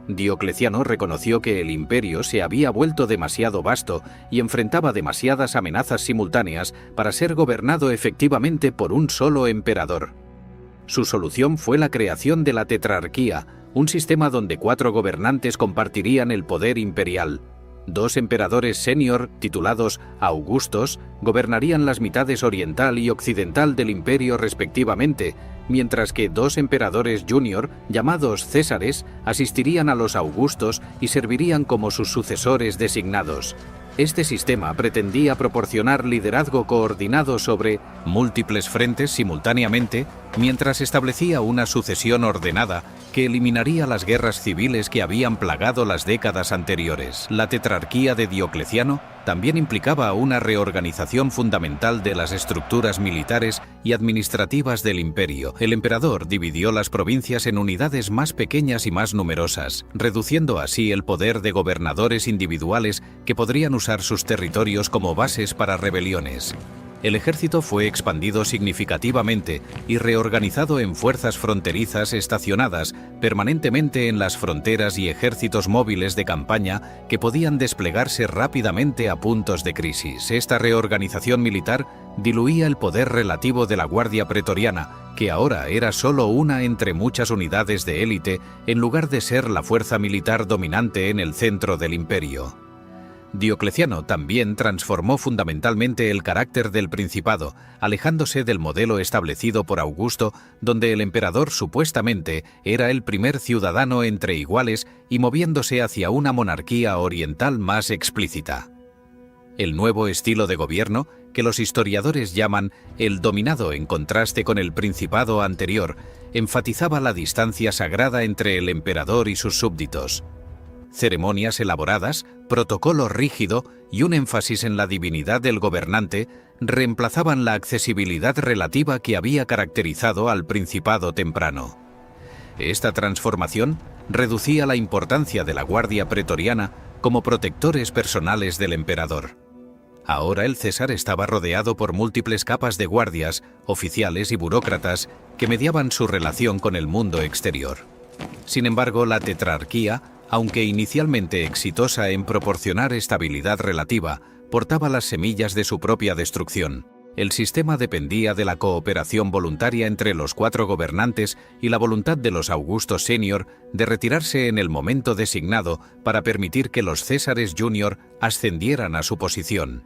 Diocleciano reconoció que el imperio se había vuelto demasiado vasto y enfrentaba demasiadas amenazas simultáneas para ser gobernado efectivamente por un solo emperador. Su solución fue la creación de la tetrarquía, un sistema donde 4 gobernantes compartirían el poder imperial. 2 emperadores senior, titulados Augustos, gobernarían las mitades oriental y occidental del imperio respectivamente, mientras que 2 emperadores junior, llamados Césares, asistirían a los Augustos y servirían como sus sucesores designados. Este sistema pretendía proporcionar liderazgo coordinado sobre múltiples frentes simultáneamente, mientras establecía una sucesión ordenada que eliminaría las guerras civiles que habían plagado las décadas anteriores. La tetrarquía de Diocleciano también implicaba una reorganización fundamental de las estructuras militares y administrativas del imperio. El emperador dividió las provincias en unidades más pequeñas y más numerosas, reduciendo así el poder de gobernadores individuales que podrían usar sus territorios como bases para rebeliones. El ejército fue expandido significativamente y reorganizado en fuerzas fronterizas estacionadas permanentemente en las fronteras y ejércitos móviles de campaña que podían desplegarse rápidamente a puntos de crisis. Esta reorganización militar diluía el poder relativo de la Guardia Pretoriana, que ahora era solo una entre muchas unidades de élite en lugar de ser la fuerza militar dominante en el centro del imperio. Diocleciano también transformó fundamentalmente el carácter del principado, alejándose del modelo establecido por Augusto, donde el emperador supuestamente era el primer ciudadano entre iguales y moviéndose hacia una monarquía oriental más explícita. El nuevo estilo de gobierno, que los historiadores llaman el dominado en contraste con el principado anterior, enfatizaba la distancia sagrada entre el emperador y sus súbditos. Ceremonias elaboradas, protocolo rígido y un énfasis en la divinidad del gobernante reemplazaban la accesibilidad relativa que había caracterizado al principado temprano. Esta transformación reducía la importancia de la Guardia Pretoriana como protectores personales del emperador. Ahora el César estaba rodeado por múltiples capas de guardias, oficiales y burócratas que mediaban su relación con el mundo exterior. Sin embargo, la tetrarquía, aunque inicialmente exitosa en proporcionar estabilidad relativa, portaba las semillas de su propia destrucción. El sistema dependía de la cooperación voluntaria entre los 4 gobernantes y la voluntad de los Augustos Senior de retirarse en el momento designado para permitir que los Césares Junior ascendieran a su posición.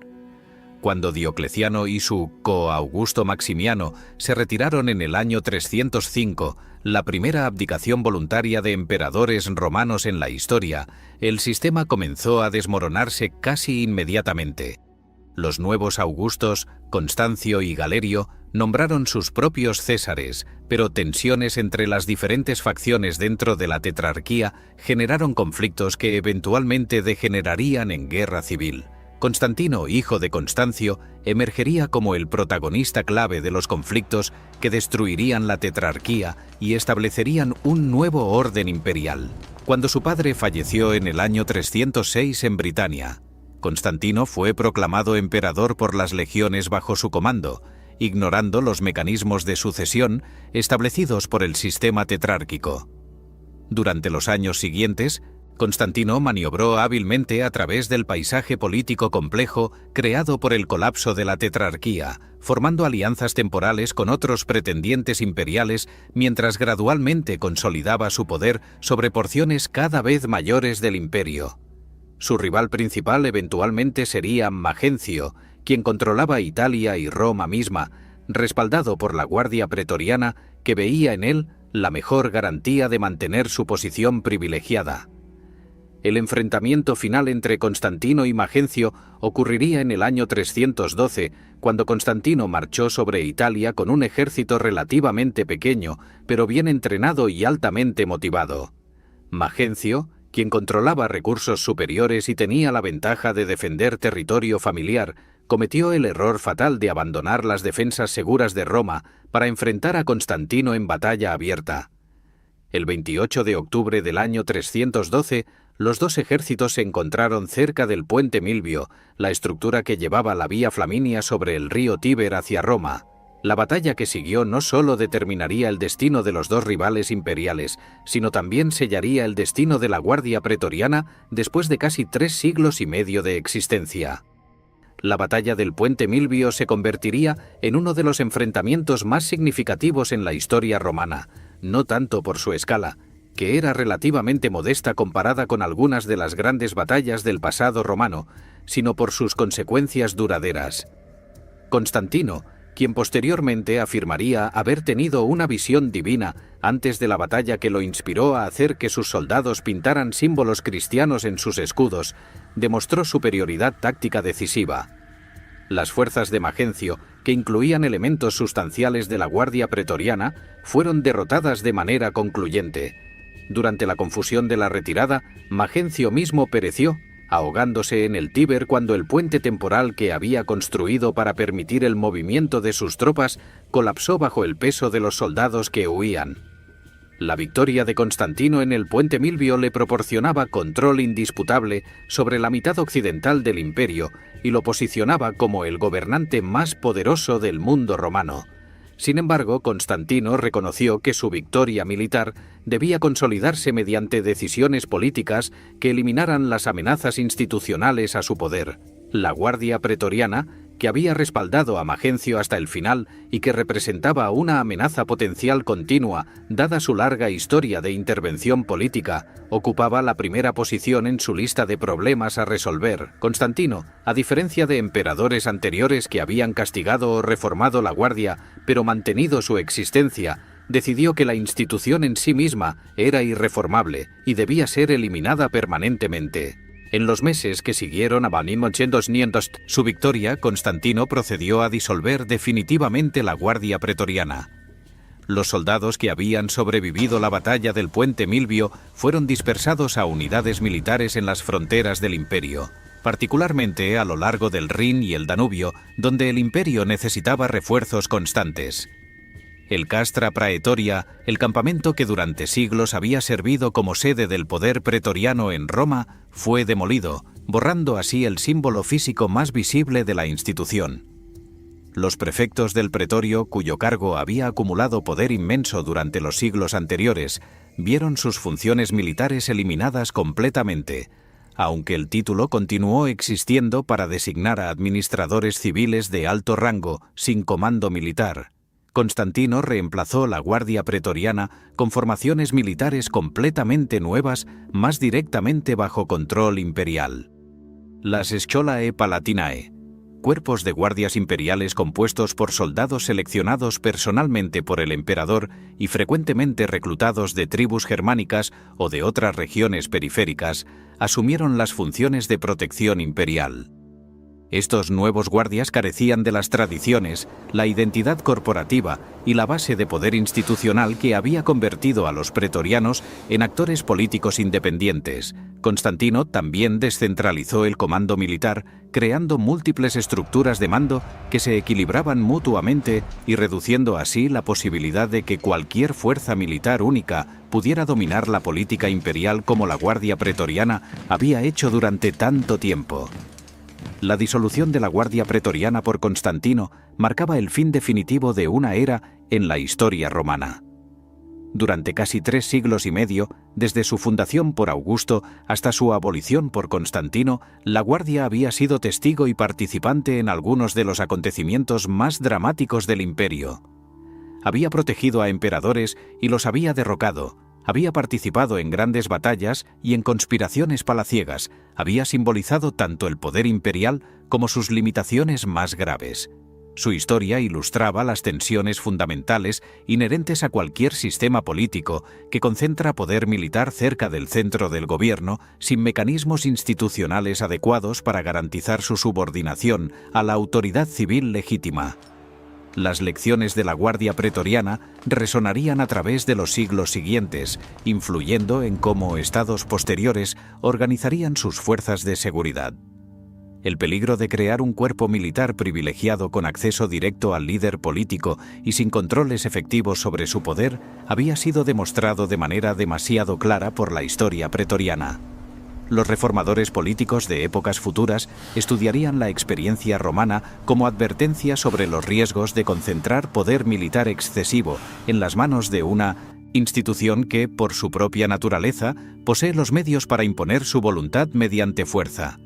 Cuando Diocleciano y su co-Augusto Maximiano se retiraron en el año 305, la primera abdicación voluntaria de emperadores romanos en la historia, el sistema comenzó a desmoronarse casi inmediatamente. Los nuevos Augustos, Constancio y Galerio, nombraron sus propios Césares, pero tensiones entre las diferentes facciones dentro de la tetrarquía generaron conflictos que eventualmente degenerarían en guerra civil. Constantino, hijo de Constancio, emergería como el protagonista clave de los conflictos que destruirían la tetrarquía y establecerían un nuevo orden imperial. Cuando su padre falleció en el año 306 en Britania, Constantino fue proclamado emperador por las legiones bajo su comando, ignorando los mecanismos de sucesión establecidos por el sistema tetrárquico. Durante los años siguientes, Constantino maniobró hábilmente a través del paisaje político complejo creado por el colapso de la tetrarquía, formando alianzas temporales con otros pretendientes imperiales mientras gradualmente consolidaba su poder sobre porciones cada vez mayores del imperio. Su rival principal eventualmente sería Magencio, quien controlaba Italia y Roma misma, respaldado por la Guardia Pretoriana que veía en él la mejor garantía de mantener su posición privilegiada. El enfrentamiento final entre Constantino y Magencio ocurriría en el año 312, cuando Constantino marchó sobre Italia con un ejército relativamente pequeño, pero bien entrenado y altamente motivado. Magencio, quien controlaba recursos superiores y tenía la ventaja de defender territorio familiar, cometió el error fatal de abandonar las defensas seguras de Roma para enfrentar a Constantino en batalla abierta. El 28 de octubre del año 312, los dos ejércitos se encontraron cerca del puente Milvio, la estructura que llevaba la vía Flaminia sobre el río Tíber hacia Roma. La batalla que siguió no solo determinaría el destino de los dos rivales imperiales, sino también sellaría el destino de la Guardia Pretoriana después de casi 3 siglos y medio de existencia. La batalla del puente Milvio se convertiría en uno de los enfrentamientos más significativos en la historia romana, no tanto por su escala, que era relativamente modesta comparada con algunas de las grandes batallas del pasado romano, sino por sus consecuencias duraderas. Constantino, quien posteriormente afirmaría haber tenido una visión divina antes de la batalla que lo inspiró a hacer que sus soldados pintaran símbolos cristianos en sus escudos, demostró superioridad táctica decisiva. Las fuerzas de Magencio, que incluían elementos sustanciales de la Guardia Pretoriana, fueron derrotadas de manera concluyente. Durante la confusión de la retirada, Magencio mismo pereció, ahogándose en el Tíber cuando el puente temporal que había construido para permitir el movimiento de sus tropas colapsó bajo el peso de los soldados que huían. La victoria de Constantino en el puente Milvio le proporcionaba control indisputable sobre la mitad occidental del imperio y lo posicionaba como el gobernante más poderoso del mundo romano. Sin embargo, Constantino reconoció que su victoria militar debía consolidarse mediante decisiones políticas que eliminaran las amenazas institucionales a su poder. La Guardia Pretoriana, que había respaldado a Magencio hasta el final y que representaba una amenaza potencial continua dada su larga historia de intervención política, ocupaba la primera posición en su lista de problemas a resolver. Constantino, a diferencia de emperadores anteriores que habían castigado o reformado la Guardia, pero mantenido su existencia, decidió que la institución en sí misma era irreformable y debía ser eliminada permanentemente. En los meses que siguieron a su victoria, Constantino procedió a disolver definitivamente la Guardia Pretoriana. Los soldados que habían sobrevivido la batalla del puente Milvio fueron dispersados a unidades militares en las fronteras del imperio, particularmente a lo largo del Rin y el Danubio, donde el imperio necesitaba refuerzos constantes. El Castra Praetoria, el campamento que durante siglos había servido como sede del poder pretoriano en Roma, fue demolido, borrando así el símbolo físico más visible de la institución. Los prefectos del pretorio, cuyo cargo había acumulado poder inmenso durante los siglos anteriores, vieron sus funciones militares eliminadas completamente, aunque el título continuó existiendo para designar a administradores civiles de alto rango sin comando militar. Constantino reemplazó la Guardia Pretoriana con formaciones militares completamente nuevas, más directamente bajo control imperial. Las Scholae Palatinae, cuerpos de guardias imperiales compuestos por soldados seleccionados personalmente por el emperador y frecuentemente reclutados de tribus germánicas o de otras regiones periféricas, asumieron las funciones de protección imperial. Estos nuevos guardias carecían de las tradiciones, la identidad corporativa y la base de poder institucional que había convertido a los pretorianos en actores políticos independientes. Constantino también descentralizó el comando militar, creando múltiples estructuras de mando que se equilibraban mutuamente y reduciendo así la posibilidad de que cualquier fuerza militar única pudiera dominar la política imperial como la Guardia Pretoriana había hecho durante tanto tiempo. La disolución de la Guardia Pretoriana por Constantino marcaba el fin definitivo de una era en la historia romana. Durante casi 3 siglos y medio, desde su fundación por Augusto hasta su abolición por Constantino, la Guardia había sido testigo y participante en algunos de los acontecimientos más dramáticos del imperio. Había protegido a emperadores y los había derrocado. Había participado en grandes batallas y en conspiraciones palaciegas, había simbolizado tanto el poder imperial como sus limitaciones más graves. Su historia ilustraba las tensiones fundamentales inherentes a cualquier sistema político que concentra poder militar cerca del centro del gobierno sin mecanismos institucionales adecuados para garantizar su subordinación a la autoridad civil legítima. Las lecciones de la Guardia Pretoriana resonarían a través de los siglos siguientes, influyendo en cómo estados posteriores organizarían sus fuerzas de seguridad. El peligro de crear un cuerpo militar privilegiado con acceso directo al líder político y sin controles efectivos sobre su poder había sido demostrado de manera demasiado clara por la historia pretoriana. Los reformadores políticos de épocas futuras estudiarían la experiencia romana como advertencia sobre los riesgos de concentrar poder militar excesivo en las manos de una institución que, por su propia naturaleza, posee los medios para imponer su voluntad mediante fuerza.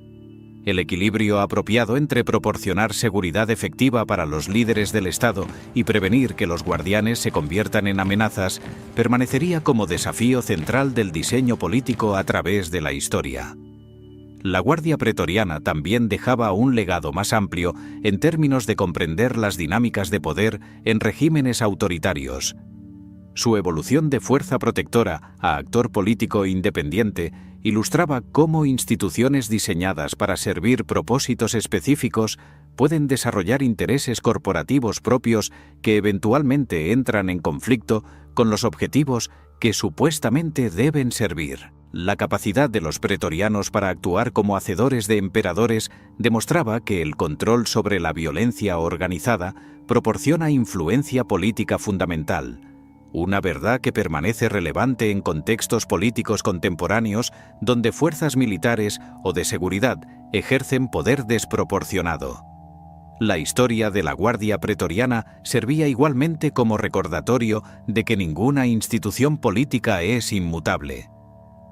El equilibrio apropiado entre proporcionar seguridad efectiva para los líderes del Estado y prevenir que los guardianes se conviertan en amenazas permanecería como desafío central del diseño político a través de la historia. La Guardia Pretoriana también dejaba un legado más amplio en términos de comprender las dinámicas de poder en regímenes autoritarios. Su evolución de fuerza protectora a actor político independiente ilustraba cómo instituciones diseñadas para servir propósitos específicos pueden desarrollar intereses corporativos propios que eventualmente entran en conflicto con los objetivos que supuestamente deben servir. La capacidad de los pretorianos para actuar como hacedores de emperadores demostraba que el control sobre la violencia organizada proporciona influencia política fundamental. una verdad que permanece relevante en contextos políticos contemporáneos donde fuerzas militares o de seguridad ejercen poder desproporcionado. La historia de la Guardia Pretoriana servía igualmente como recordatorio de que ninguna institución política es inmutable.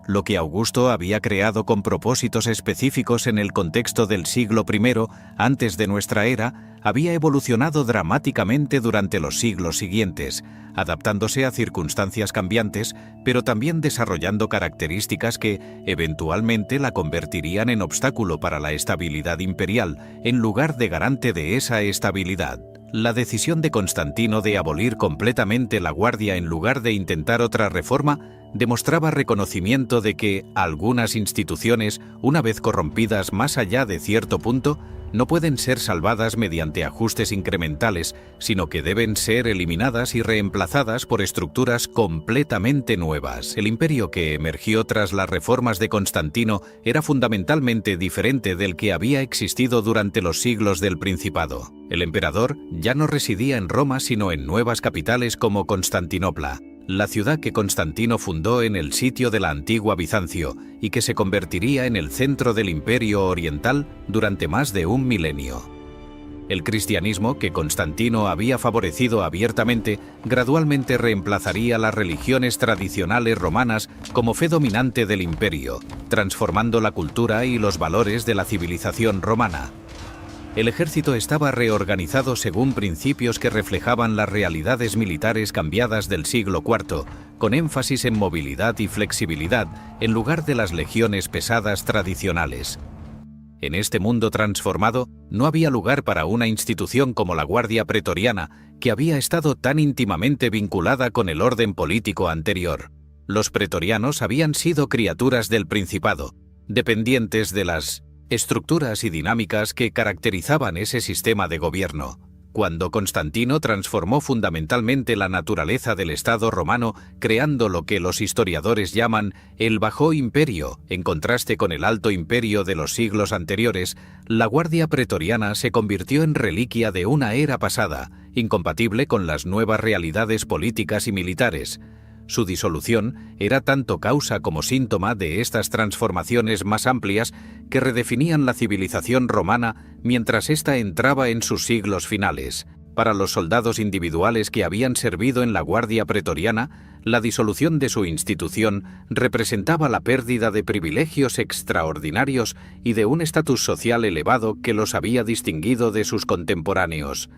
Lo que Augusto había creado con propósitos específicos en el contexto del siglo I, antes de nuestra era, había evolucionado dramáticamente durante los siglos siguientes, adaptándose a circunstancias cambiantes, pero también desarrollando características que, eventualmente, la convertirían en obstáculo para la estabilidad imperial, en lugar de garante de esa estabilidad. La decisión de Constantino de abolir completamente la Guardia en lugar de intentar otra reforma demostraba reconocimiento de que algunas instituciones, una vez corrompidas más allá de cierto punto, no pueden ser salvadas mediante ajustes incrementales, sino que deben ser eliminadas y reemplazadas por estructuras completamente nuevas. El imperio que emergió tras las reformas de Constantino era fundamentalmente diferente del que había existido durante los siglos del Principado. El emperador ya no residía en Roma, sino en nuevas capitales como Constantinopla, la ciudad que Constantino fundó en el sitio de la antigua Bizancio y que se convertiría en el centro del Imperio Oriental durante más de un milenio. El cristianismo, que Constantino había favorecido abiertamente, gradualmente reemplazaría las religiones tradicionales romanas como fe dominante del imperio, transformando la cultura y los valores de la civilización romana. El ejército estaba reorganizado según principios que reflejaban las realidades militares cambiadas del siglo IV, con énfasis en movilidad y flexibilidad, en lugar de las legiones pesadas tradicionales. En este mundo transformado, no había lugar para una institución como la Guardia Pretoriana, que había estado tan íntimamente vinculada con el orden político anterior. Los pretorianos habían sido criaturas del Principado, dependientes de las estructuras y dinámicas que caracterizaban ese sistema de gobierno. Cuando Constantino transformó fundamentalmente la naturaleza del Estado romano, creando lo que los historiadores llaman el Bajo Imperio, en contraste con el Alto Imperio de los siglos anteriores, la Guardia Pretoriana se convirtió en reliquia de una era pasada, incompatible con las nuevas realidades políticas y militares. Su disolución era tanto causa como síntoma de estas transformaciones más amplias que redefinían la civilización romana mientras ésta entraba en sus siglos finales. Para los soldados individuales que habían servido en la Guardia Pretoriana, la disolución de su institución representaba la pérdida de privilegios extraordinarios y de un estatus social elevado que los había distinguido de sus contemporáneos.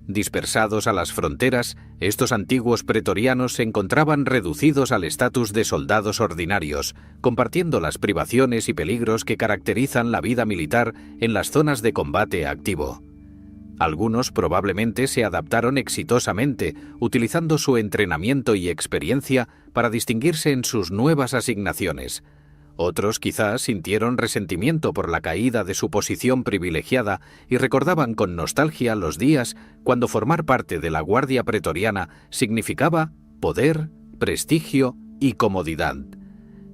Dispersados a las fronteras, estos antiguos pretorianos se encontraban reducidos al estatus de soldados ordinarios, compartiendo las privaciones y peligros que caracterizan la vida militar en las zonas de combate activo. Algunos probablemente se adaptaron exitosamente, utilizando su entrenamiento y experiencia para distinguirse en sus nuevas asignaciones. Otros quizás sintieron resentimiento por la caída de su posición privilegiada y recordaban con nostalgia los días cuando formar parte de la Guardia Pretoriana significaba poder, prestigio y comodidad.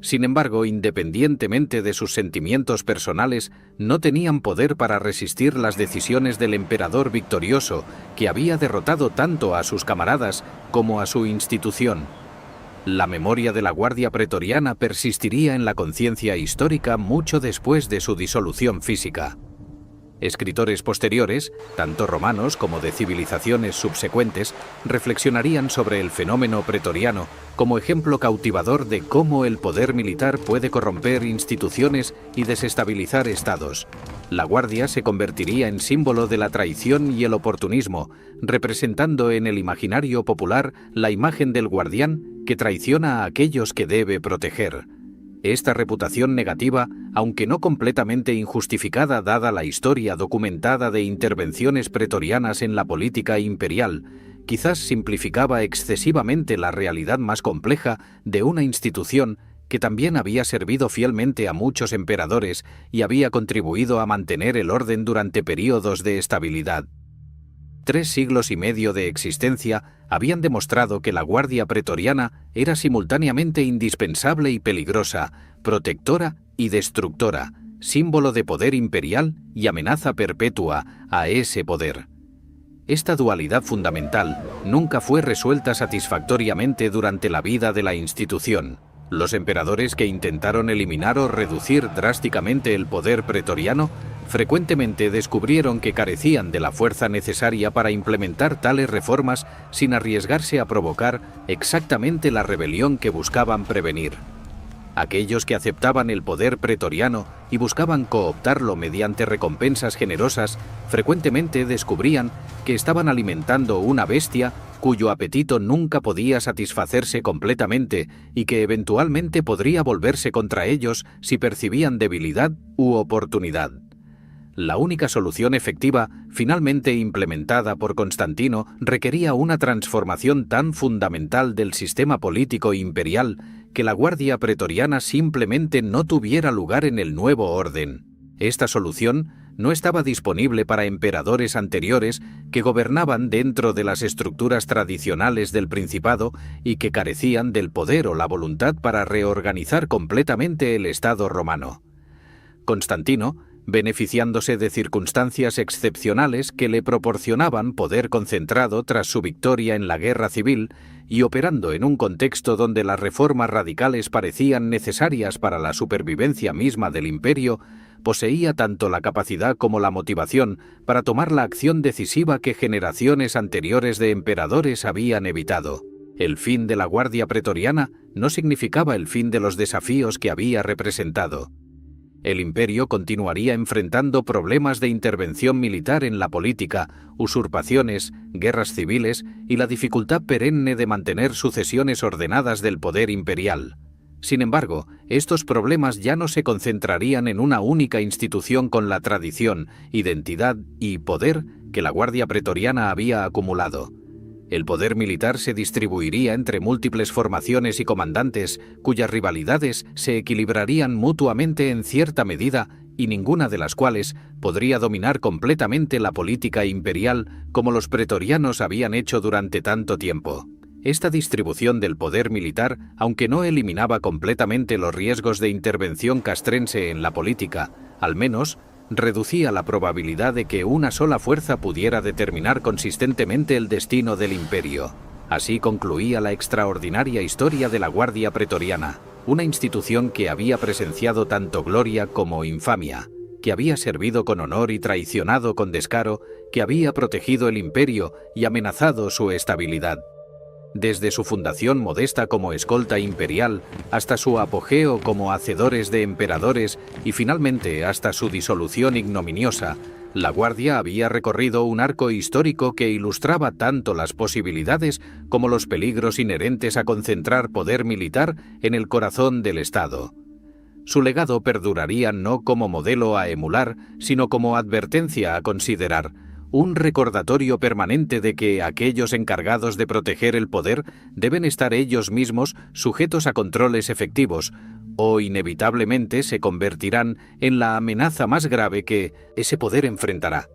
Sin embargo, independientemente de sus sentimientos personales, no tenían poder para resistir las decisiones del emperador victorioso, que había derrotado tanto a sus camaradas como a su institución. La memoria de la Guardia Pretoriana persistiría en la conciencia histórica mucho después de su disolución física. Escritores posteriores, tanto romanos como de civilizaciones subsecuentes, reflexionarían sobre el fenómeno pretoriano como ejemplo cautivador de cómo el poder militar puede corromper instituciones y desestabilizar estados. La Guardia se convertiría en símbolo de la traición y el oportunismo, representando en el imaginario popular la imagen del guardián que traiciona a aquellos que debe proteger. Esta reputación negativa, aunque no completamente injustificada dada la historia documentada de intervenciones pretorianas en la política imperial, quizás simplificaba excesivamente la realidad más compleja de una institución que también había servido fielmente a muchos emperadores y había contribuido a mantener el orden durante períodos de estabilidad. 3 siglos y medio de existencia habían demostrado que la Guardia Pretoriana era simultáneamente indispensable y peligrosa, protectora y destructora, símbolo de poder imperial y amenaza perpetua a ese poder. Esta dualidad fundamental nunca fue resuelta satisfactoriamente durante la vida de la institución. Los emperadores que intentaron eliminar o reducir drásticamente el poder pretoriano frecuentemente descubrieron que carecían de la fuerza necesaria para implementar tales reformas sin arriesgarse a provocar exactamente la rebelión que buscaban prevenir. Aquellos que aceptaban el poder pretoriano y buscaban cooptarlo mediante recompensas generosas, frecuentemente descubrían que estaban alimentando una bestia cuyo apetito nunca podía satisfacerse completamente y que eventualmente podría volverse contra ellos si percibían debilidad u oportunidad. La única solución efectiva, finalmente implementada por Constantino, requería una transformación tan fundamental del sistema político imperial que la Guardia Pretoriana simplemente no tuviera lugar en el nuevo orden. Esta solución no estaba disponible para emperadores anteriores que gobernaban dentro de las estructuras tradicionales del Principado y que carecían del poder o la voluntad para reorganizar completamente el Estado romano. Constantino, beneficiándose de circunstancias excepcionales que le proporcionaban poder concentrado tras su victoria en la guerra civil y operando en un contexto donde las reformas radicales parecían necesarias para la supervivencia misma del imperio, poseía tanto la capacidad como la motivación para tomar la acción decisiva que generaciones anteriores de emperadores habían evitado. El fin de la Guardia Pretoriana no significaba el fin de los desafíos que había representado. El imperio continuaría enfrentando problemas de intervención militar en la política, usurpaciones, guerras civiles y la dificultad perenne de mantener sucesiones ordenadas del poder imperial. Sin embargo, estos problemas ya no se concentrarían en una única institución con la tradición, identidad y poder que la Guardia Pretoriana había acumulado. El poder militar se distribuiría entre múltiples formaciones y comandantes, cuyas rivalidades se equilibrarían mutuamente en cierta medida y ninguna de las cuales podría dominar completamente la política imperial como los pretorianos habían hecho durante tanto tiempo. Esta distribución del poder militar, aunque no eliminaba completamente los riesgos de intervención castrense en la política, al menos reducía la probabilidad de que una sola fuerza pudiera determinar consistentemente el destino del imperio. Así concluía la extraordinaria historia de la Guardia Pretoriana, una institución que había presenciado tanto gloria como infamia, que había servido con honor y traicionado con descaro, que había protegido el imperio y amenazado su estabilidad. Desde su fundación modesta como escolta imperial, hasta su apogeo como hacedores de emperadores y finalmente hasta su disolución ignominiosa, la Guardia había recorrido un arco histórico que ilustraba tanto las posibilidades como los peligros inherentes a concentrar poder militar en el corazón del Estado. Su legado perduraría no como modelo a emular, sino como advertencia a considerar, un recordatorio permanente de que aquellos encargados de proteger el poder deben estar ellos mismos sujetos a controles efectivos, o inevitablemente se convertirán en la amenaza más grave que ese poder enfrentará.